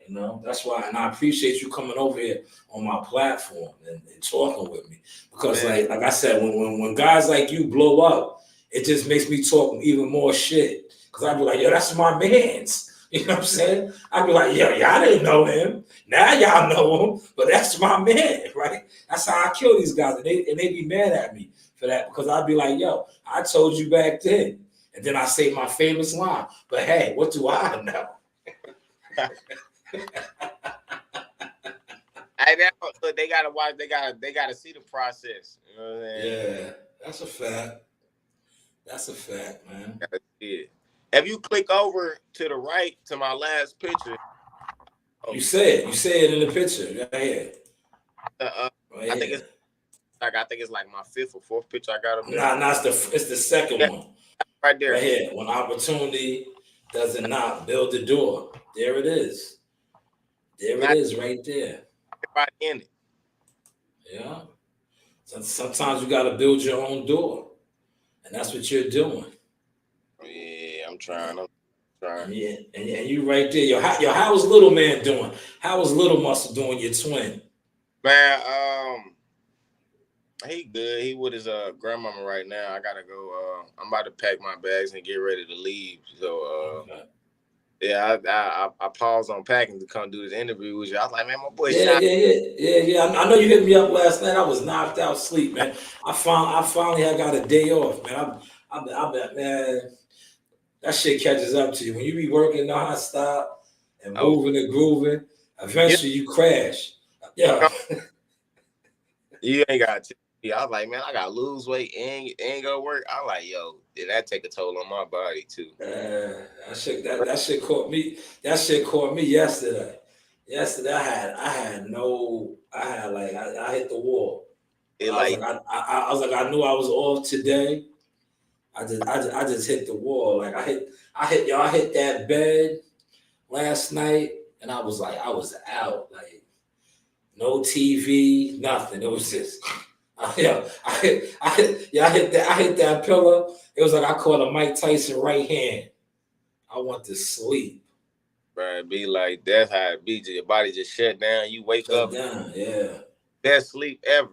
You know, that's why, and I appreciate you coming over here on my platform and talking with me. Because Man. like I said, when guys like you blow up, it just makes me talk even more shit. Cause I'd be like, yo, that's my man's. You know what I'm saying? I'd be like, yo, y'all didn't know him. Now y'all know him, but that's my man, right? That's how I kill these guys. And they be mad at me for that because I'd be like, yo, I told you back then. And then I say my famous line, but hey, what do I know? Look, they gotta watch. They gotta see the process. You know what I'm saying? Yeah, that's a fact. That's a fact, man. Gotta see it. If you click over to the right to my last picture, oh, You say it in the picture right here, right I think here. it's like my fifth or fourth picture I got up there. Nah, it's the second Yeah, one right there. right here. When opportunity doesn't knock, build the door. There it is. There it Not is, right there. everybody in it. Yeah. Sometimes you got to build your own door, and that's what you're doing. Yeah, I'm trying. I'm trying. And you right there. How was little man doing? How was little muscle doing? Your twin. Man, he good. He with his grandmama right now. I gotta go. I'm about to pack my bags and get ready to leave. So Okay. yeah, I paused on packing to come do this interview with you. I was like, man, my boy Yeah, Sean. yeah, yeah, yeah. I know you hit me up last night. I was knocked out sleep, man. I finally I got a day off, man. I bet, man, that shit catches up to you when you be working nonstop and Oh, moving and grooving. you, Eventually, you crash. Yeah, you ain't got to. Yeah, I was like, man, I gotta lose weight and go work. I was like, yo, did that take a toll on my body too? that shit caught me. That shit caught me yesterday. Yesterday, I hit the wall. But It like, I was like I knew I was off today. I just hit the wall. Like I hit that bed last night, and I was like I was out. Like no TV, nothing. It was just. I hit that pillow. It was like I caught a Mike Tyson right hand. I went to sleep. bro, be like that's how it be. Your body just shut down. You wake Shut up, down. Yeah. best sleep ever.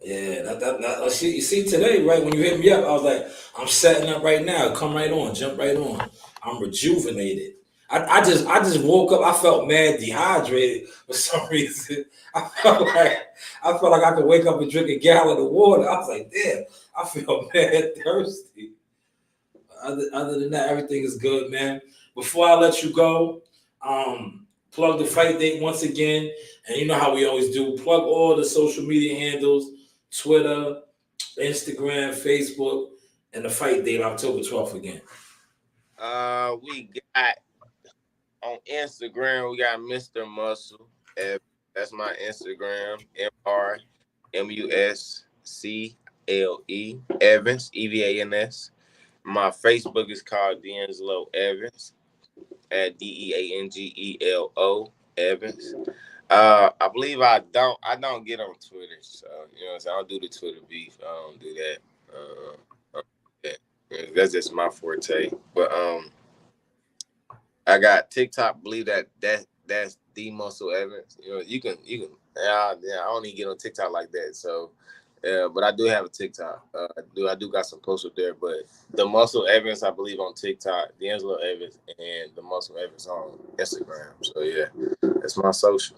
Yeah, you see today, right? When you hit me up, I was like, I'm setting up right now. Come right on, jump right on. I'm rejuvenated. I just woke up. I felt mad dehydrated for some reason. I felt like I could wake up and drink a gallon of water. I was like, damn, I feel mad thirsty. Other than that, everything is good, man. Before I let you go, plug the fight date once again. And you know how we always do. Plug all the social media handles, Twitter, Instagram, Facebook, and the fight date October 12th again. We got on Instagram, we got Mr. Muscle. That's my Instagram, MrMuscle Evans, EVANS. My Facebook is called D'Angelo Evans at DEANGELO Evans. I believe I don't get on Twitter, so you know what I'm saying. I don't do the Twitter beef. I don't do that. Yeah, that's just my forte. But I got TikTok. Believe that's the Muscle Evans. You know, you can. Yeah. I don't even get on TikTok like that. So, but I do have a TikTok. I do got some posts up there. But the Muscle Evans, I believe, on TikTok, D'Angelo Evans, and the Muscle Evans on Instagram. So yeah, that's my social.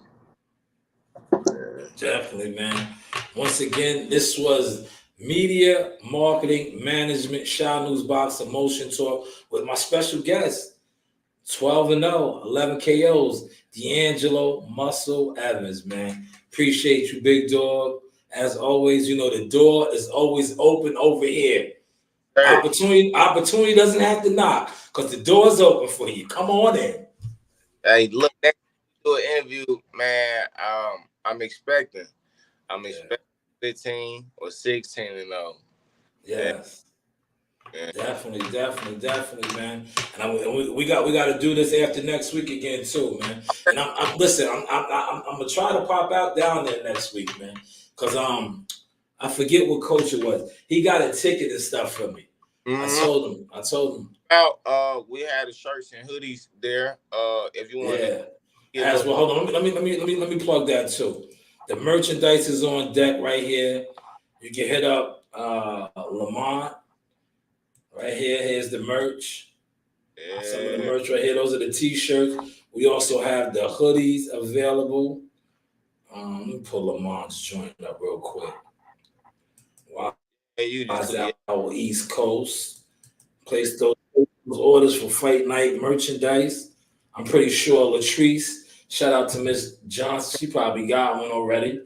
Definitely, man. Once again, this was Media Marketing Management Shanewz Box Emotion Talk with my special guest, 12 and 0, 11 KOs, D'Angelo Muscle Evans, man. Appreciate you, big dog. As always, you know the door is always open over here. Hey, Opportunity doesn't have to knock because the door's open for you. Come on in. hey, look, next time we do an interview, man. I'm expecting. I'm Yeah. expecting 15 or 16 and 0. Yeah, Yes. yeah. Definitely, man. And we got to do this after next week again too, man. And I'm listen. I'm gonna try to pop out down there next week, man. Cause I forget what coach it was. He got a ticket and stuff for me. I Mm-hmm. told him. We had the shirts and hoodies there. If you want to Yeah. get a As little, well, hold on. Let me plug that too. The merchandise is on deck right here. You can hit up Lamont right here. Here's the merch. Some of the yeah, merch right here. Those are the t-shirts. We also have the hoodies available. Let me pull Lamont's joint up real quick. hey, you just Wise yeah. out East Coast. Place those orders for fight night merchandise. I'm pretty sure Latrice. Shout out to Miss Johnson. She probably got one already.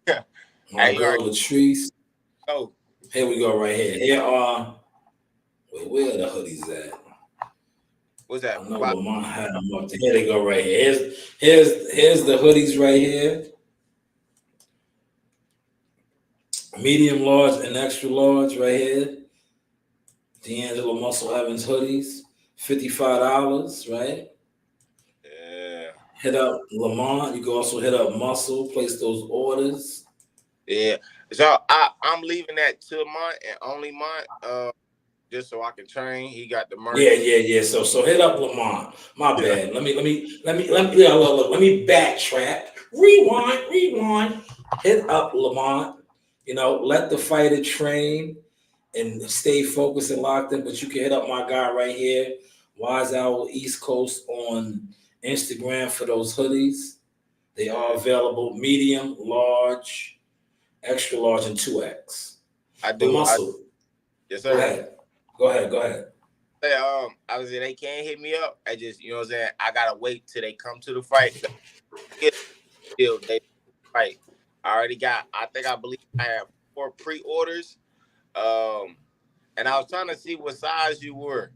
My Hey, you girl already Latrice. know. Here we go right here. Here are where are the hoodies at? What's that? I know Lamont had them up there. Here they go right here. Here's the hoodies right here. Medium large and extra large right here. D'Angelo Muscle Evans hoodies. $55, right? Yeah, Hit up Lamont. You can also hit up Muscle, place those orders. yeah. So I'm leaving that to Mont and only Mont, just so I can train. He got the merch. Yeah. So hit up Lamont. My bad. Yeah, look, let me backtrack. Rewind. Hit up Lamont. You know, let the fighter train and stay focused and locked in. But you can hit up my guy right here, Wise Owl East Coast on Instagram for those hoodies. They are available medium, large, extra large, and 2X. I But do. Muscle, Yes, go sir. ahead. Go ahead. Hey, I was saying they can't hit me up. I just, you know what I'm saying. I gotta wait till they come to the fight. Till they fight. I already got. I believe I have 4 pre-orders. Um, and I was trying to see what size you were.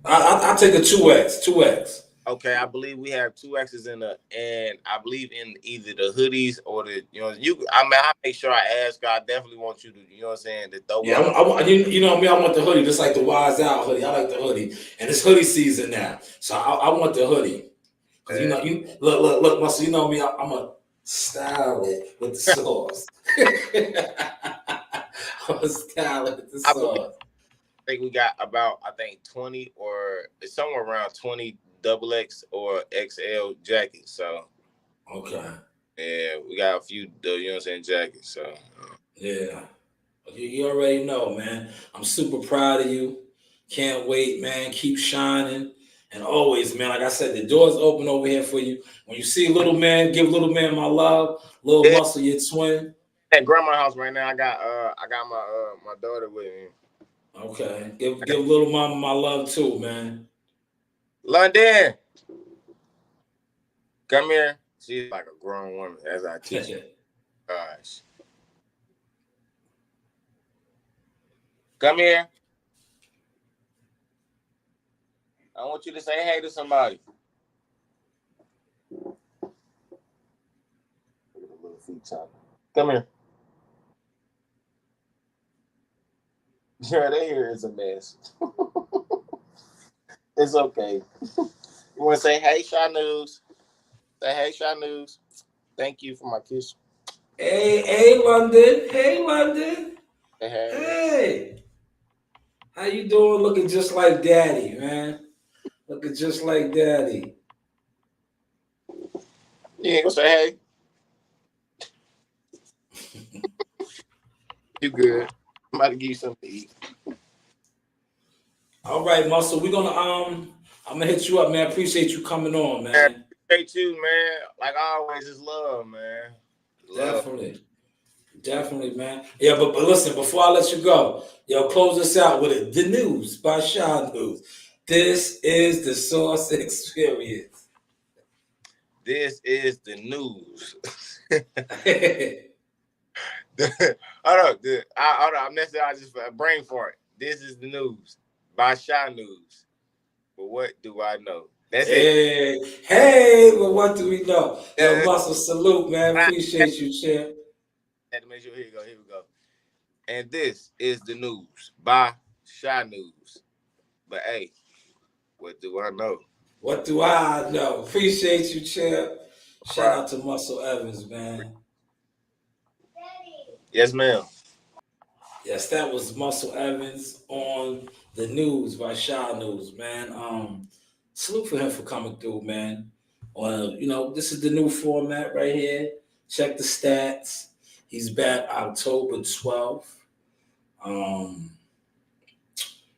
I take a 2X. 2X. Okay, I believe we have 2X's and I believe in either the hoodies or the, you know, I mean, I make sure I ask. I definitely want you to, you know what I'm saying, to throw Yeah, one on. you know me. I want the hoodie, just like the Wise Out hoodie. I like the hoodie, and it's hoodie season now, so I want the hoodie because you know you look, Muscle. You know me. I'm a style it with the sauce. I'm a style it with the I believe sauce. we got about 20 or it's somewhere around 20 double X or XL jackets. So Okay. Yeah, we got a few, you know what I'm saying, jackets. So Yeah. You already know, man. I'm super proud of you. Can't wait, man. Keep shining. And always, man, like I said, the door's open over here for you. When you see little man, give little man my love. Little yeah, muscle, your twin. at grandma's house right now. I got my daughter with me. Okay. Give little mama my love too, man. London, come here. She's like a grown woman as I teach her. Gosh, come here. I want you to say hey to somebody. Look at the little feet chopping. Come here. Yeah, they here is a mess. It's okay. You want to say hey, Shanewz? Say hey, Shanewz. Thank you for my kiss. Hey, London. Hey, London. Hey, hey. Hey. How you doing? Looking just like daddy, man. Looking just like daddy. You ain't gonna say hey. You good? I'm about to give you something to eat. All right, Muscle. We're gonna I'm gonna hit you up, man. Appreciate you coming on, I man. appreciate you, man. Like always, it's love, man. Love. Definitely. Definitely, man. Yeah, but listen, before I let you go, yo, close this out with it. The news by Shanewz. This is the Source Experience. This is the news. Hold up, dude. Hold up. I'm necessarily I just brain fart. This is the news by Shanewz. But what do I know? That's it. Hey, well, what do we know? Yo, Uh, Muscle, salute, man. I Appreciate you, champ. had to make sure. Here you go. Here we go. And this is the news by Shanewz. But hey, what do I know? What do I know? Appreciate you, champ. Shout Right. out to Muscle Evans, man. Yes, ma'am. Yes, that was Muscle Evans on the news by Shanewz, man. Salute for him for coming through, man. This is the new format right here. Check the stats. He's back October 12th. Um,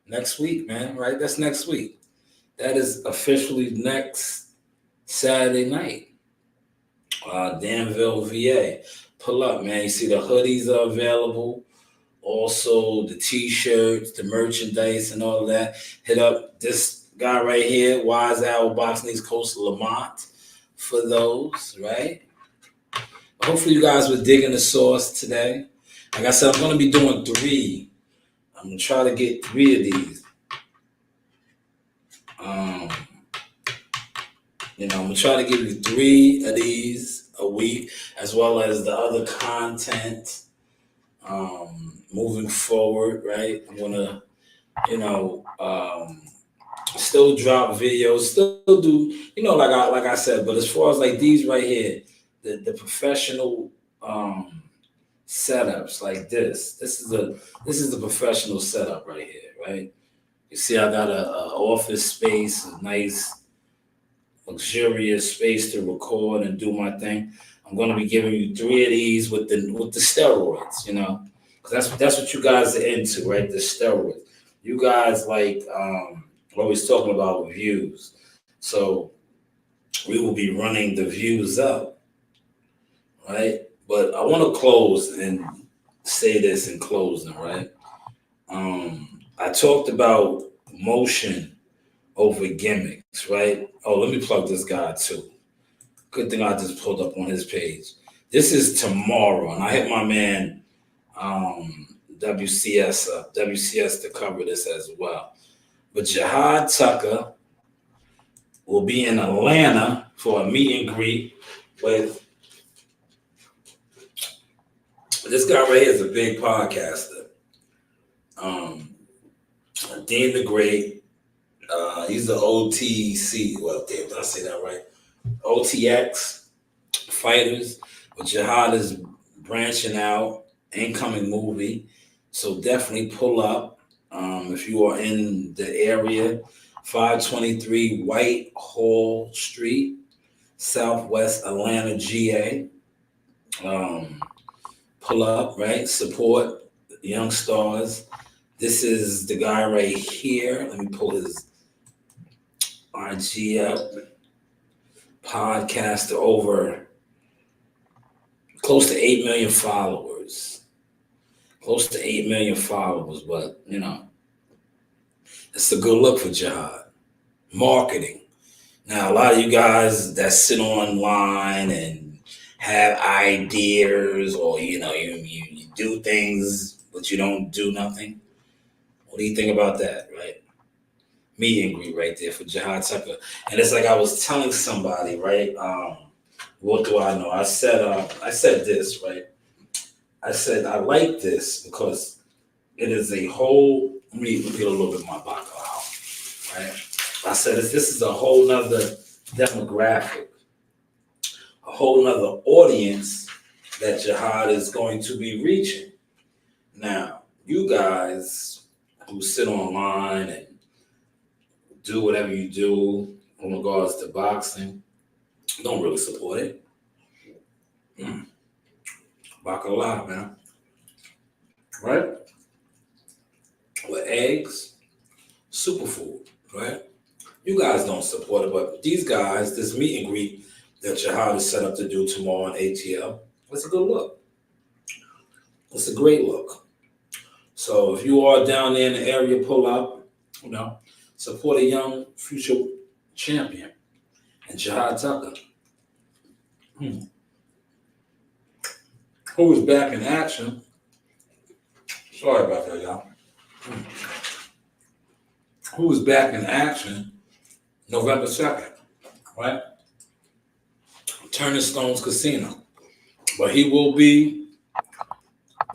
Next week, man, right? That's next week. That is officially next Saturday night. Danville, VA. Pull up, man. You see the hoodies are available. Also, the t-shirts, the merchandise, and all of that. Hit up this guy right here, Wise Owl Box Needs Coast Lamont, for those, right? Hopefully, you guys were digging the sauce today. Like I said, I'm going to be doing 3. I'm going to try to get 3 of these. Um, I'm going to try to give you 3 of these a week, as well as the other content moving forward, right? I'm going to, still drop videos, still do, like I said, but as far as like these right here, the professional setups like this is the professional setup right here, right? You see, I got a office space, a nice luxurious space to record and do my thing. I'm going to be giving you 3 of these with the steroids, because that's what you guys are into, right? The steroids. You guys like always talking about views, so we will be running the views up, right? But I want to close and say this in closing, right? I talked about motion over gimmicks, right? Oh, let me plug this guy too. Good thing I just pulled up on his page. This is tomorrow, and I hit my man WCS up, WCS to cover this as well. But Jihad Tucker will be in Atlanta for a meet and greet with this guy right here is a big podcaster. Um, Dean the Great. He's the OTC. Well, damn, did I say that right? OTX fighters. But Jihad is branching out, incoming movie. So definitely pull up if you are in the area. 523 Whitehall Street, Southwest Atlanta, GA. Pull up, right? Support young stars. This is the guy right here. Let me pull his IG up. Podcast over close to 8 million followers. Close to 8 million followers, but it's a good look for Jihad. Marketing. Now, a lot of you guys that sit online and have ideas, or you do things, but you don't do nothing. What do you think about that, right? Meet and greet right there for Jihad Tucker. And it's like I was telling somebody, right? What do I know? I said this, right? I said I like this because it is a whole. Let me get a little bit of my bottle out, right? I said this is a whole nother demographic, a whole nother audience that Jihad is going to be reaching. Now, you guys who sit online and do whatever you do in regards to boxing, don't really support it. Bacala, man. Right? With eggs, superfood, right? You guys don't support it, but these guys, this meet and greet that Jihad is set up to do tomorrow on ATL, it's a good look. It's a great look. So if you are down there in the area, pull up, support a young future champion and Jihad Tucker. Who is back in action? Sorry about that, y'all. Who is back in action November 2nd, right? Turning Stones Casino. But he will be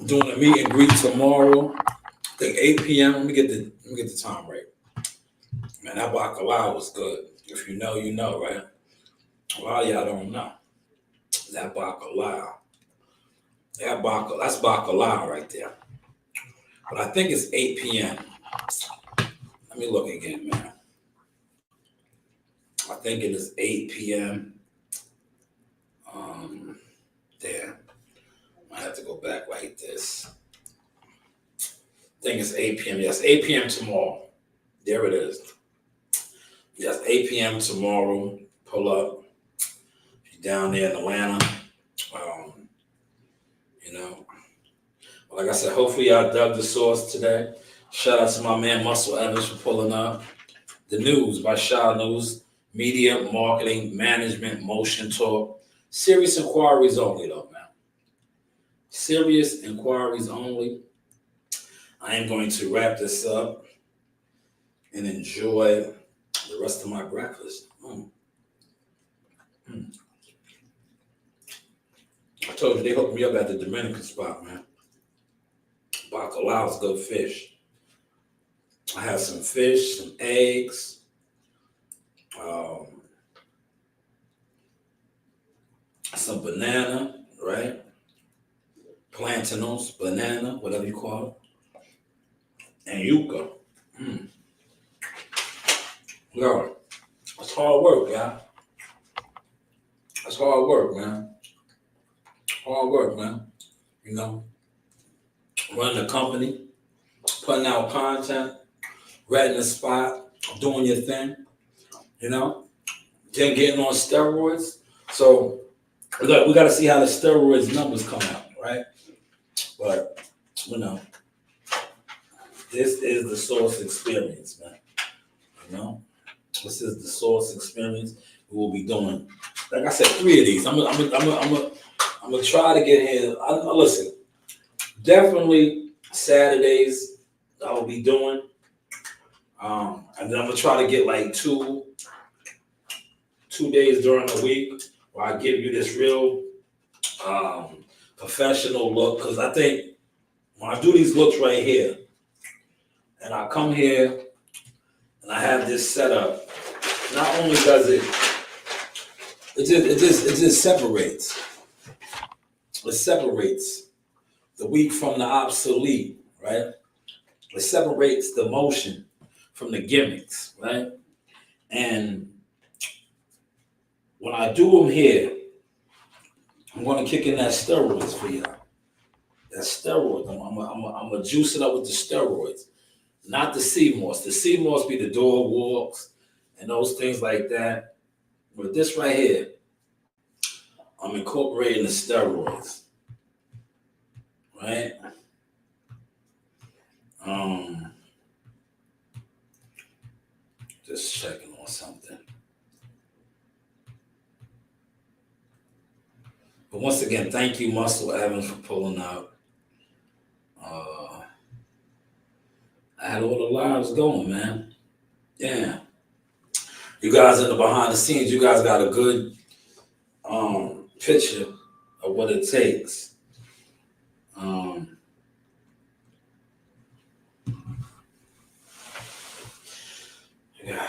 doing a meet and greet tomorrow. I think 8 p.m. Let me get the time right. Man, that bacalao was good. If you know, you know, right? A lot of y'all don't know. That bacalao. That's bacalao right there. But I think it's 8 p.m. Let me look again, man. I think it is 8 p.m. There. I have to go back like this. I think it's 8 p.m. Yes, 8 p.m. tomorrow. There it is. Yes, 8 p.m. tomorrow. Pull up. If you're down there in Atlanta. Like I said, hopefully y'all dug the source today. Shout out to my man Muscle Evans for pulling up. The News by Shanewz. Media, marketing, management, motion talk. Serious inquiries only, though, man. Serious inquiries only. I am going to wrap this up and enjoy the rest of my breakfast. I told you they hooked me up at the Dominican spot, man. Bacalao is good fish. I have some fish, some eggs, some banana, right? Plantanos, banana, whatever you call it, and yuca. Yo, it's hard work, y'all. That's hard work, man. Hard work, man. Running a company, putting out content, renting a spot, doing your thing, then getting on steroids. So we got to see how the steroids numbers come out, right? But, this is the Source experience, man. This is the Source experience. We will be doing, like I said, 3 of these. I'm gonna try to get here. Listen, definitely Saturdays I will be doing, and then I'm gonna try to get like two days during the week where I give you this real professional look. Because I think when I do these looks right here, and I come here and I have this set up, not only does it just separates. It separates the weak from the obsolete, right? It separates the motion from the gimmicks, right? And when I do them here, I'm gonna kick in that steroids for y'all. That steroids. I'm gonna juice it up with the steroids, not the CMOS. The CMOS be the dog walks and those things like that. But this right here, I'm incorporating the steroids, right? Just checking on something. But once again, thank you, Muscle Evans, for pulling out. I had all the lives going, man. Yeah. You guys in the behind the scenes, you guys got a good picture of what it takes. Yeah.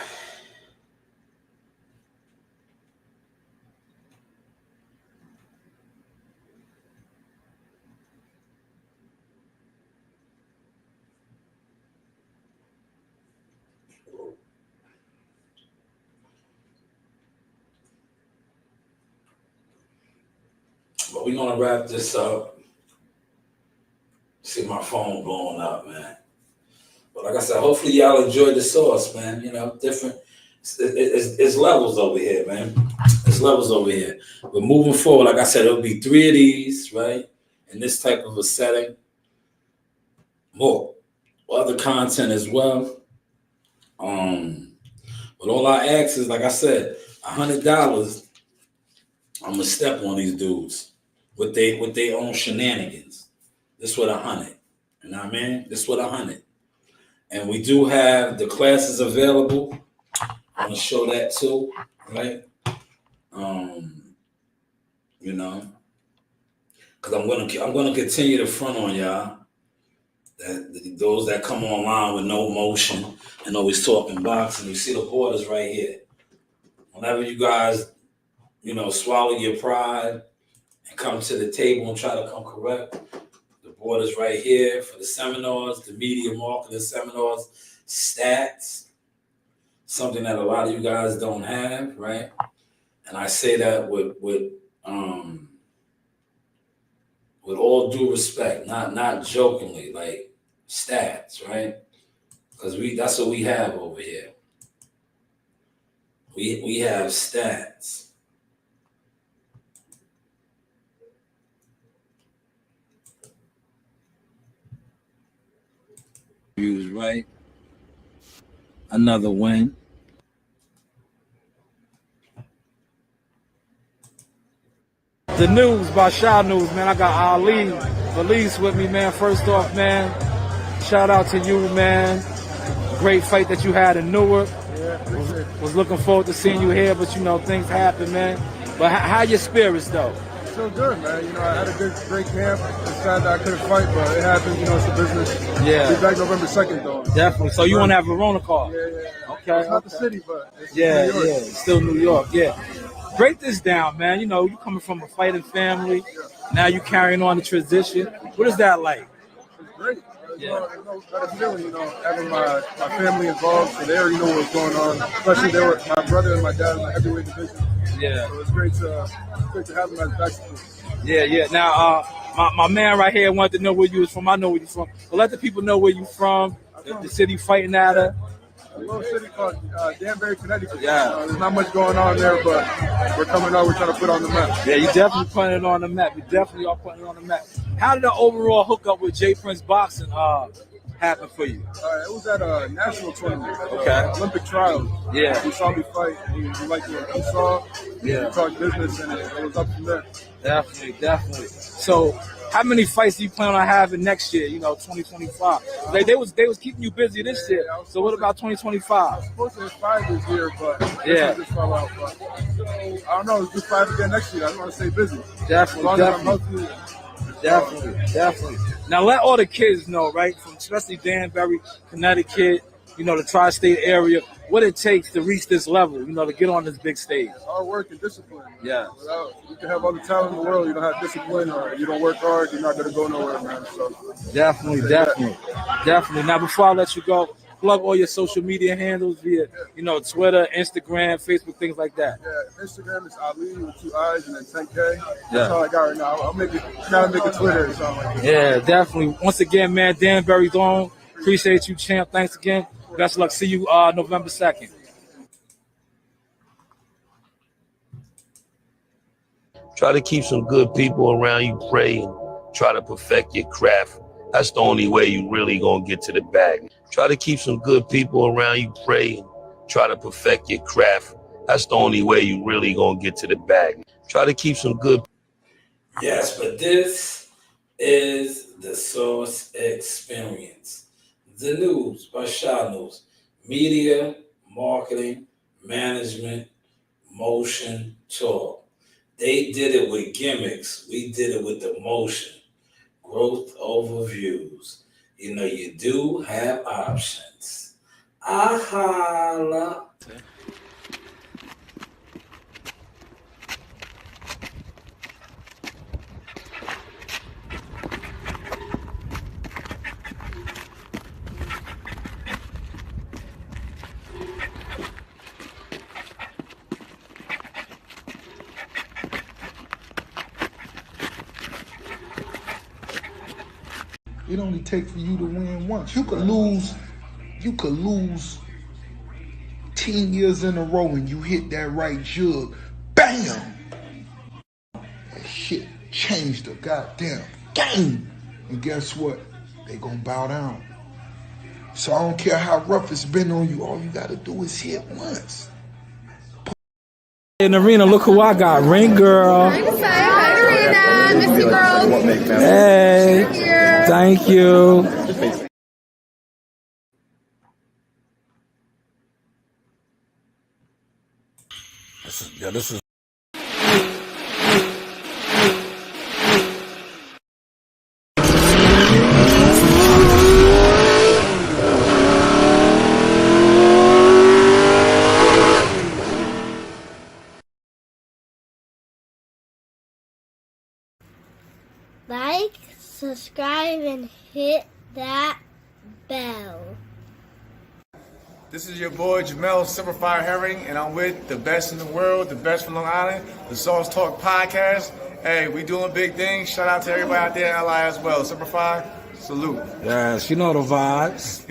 But we're gonna wrap this up. See my phone blowing up, man. But like I said, hopefully y'all enjoyed the sauce, man. You know, different. It's levels over here, man. It's levels over here. But moving forward, like I said, it'll be 3 of these, right? In this type of a setting. More other content as well. But all I ask is, like I said, $100. I'm gonna step on these dudes with their own shenanigans. This with 100. You know what I mean? This with 100. And we do have the classes available. I'm gonna show that too, right? You know, because I'm gonna continue to front on y'all. That those that come online with no motion and always talking boxing, you see the borders right here. Whenever you guys, you know, swallow your pride and come to the table and try to come correct, the borders right here for the seminars, the media marketing seminars, stats, something that a lot of you guys don't have, right? And I say that with all due respect, not jokingly, like stats, right? Because that's what we have over here. We have stats. Right? Another win. The news by Shanewz, man. I got Ali Valise with me, man. First off, man, shout out to you, man. Great fight that you had in Newark. Yeah, was looking forward to seeing you here, but you know, things happen, man. But how your spirits, though? So good, man. You know, I had a great camp. It's sad that I couldn't fight, but it happens. You know, it's the business. Yeah. Be back November 2nd, though. Definitely. So you want to have Verona call? Yeah. Okay. It's not the city, but it's New York. Yeah. It's still New York. Yeah. Break this down, man. You know, you coming from a fighting family. Now you carrying on the tradition. What is that like? It's great. There's no better feeling, you know, having my family involved, so they already know what's going on. Especially they were my brother and my dad in the heavyweight division. Yeah. So it's great to have them as back. Yeah. Now, my man right here wanted to know where you was from. I know where you're from. But let the people know where you from. The city fighting at her. A little city called Danbury, Connecticut. Yeah. There's not much going on there, but we're coming out. We're trying to put on the map. Yeah, you definitely putting it on the map. You definitely are putting it on the map. How did the overall hookup with J Prince Boxing happen for you? It was at a national tournament. Okay. Olympic trials. Yeah. He saw me fight. He liked what he saw. Yeah. We talked business, and it was up from there. Definitely. So, how many fights do you plan on having next year? You know, 2025. They was keeping you busy this year. So what about 2025? I was supposed to have 5 this year, but this just fell out. But I don't know. Let's do 5 again next year. I just want to stay busy. Definitely. Now let all the kids know, right? From especially Danbury, Connecticut, you know, the tri-state area, what it takes to reach this level, you know, to get on this big stage. Hard work and discipline. Yeah. You can have all the talent in the world. You don't have discipline or you don't work hard, you're not going to go nowhere, man. So Definitely. Now, before I let you go, plug all your social media handles via, Twitter, Instagram, Facebook, things like that. Yeah, Instagram is Ali with 2 I's and then 10K. That's all I got right now. I'll try to make a Twitter or something like that. Yeah, definitely. Once again, man, Danbury's on. Appreciate you, champ. Thanks again. Best of luck. See you November 2nd. Try to keep some good people around you, pray, and try to perfect your craft. That's the only way you really gonna get to the bag. Try to keep some good people around you, pray, and try to perfect your craft. That's the only way you really gonna get to the bag. Try to keep some good. Yes, but this is the Source Experience. The news by Shanewz. Media, marketing, management, motion, talk. They did it with gimmicks. We did it with the motion. Growth overviews. You do have options. Ahala. It only takes for you to win once. You could lose 10 years in a row and you hit that right jug. Bam! That shit changed the goddamn game. And guess what? They gonna bow down. So I don't care how rough it's been on you, all you gotta do is hit once. In the arena, look who I got. Ring girl. Hi, Arena. Missy girl. Hey. Thank you. This is. Like, subscribe, and hit that bell. This is your boy Jamel Simplified Herring, and I'm with the best in the world, the best from Long Island, the Sauce Talk Podcast. Hey, we doing big things. Shout out to everybody out there in LI as well. Simplified, salute. Yes, you know the vibes.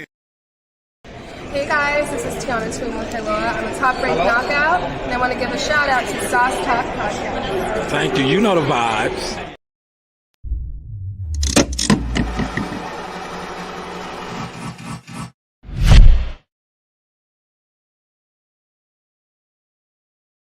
Hey guys, this is Tiana Twin with Laura. I'm a top-ranked knockout, and I want to give a shout out to Sauce Talk Podcast. Thank you. You know the vibes.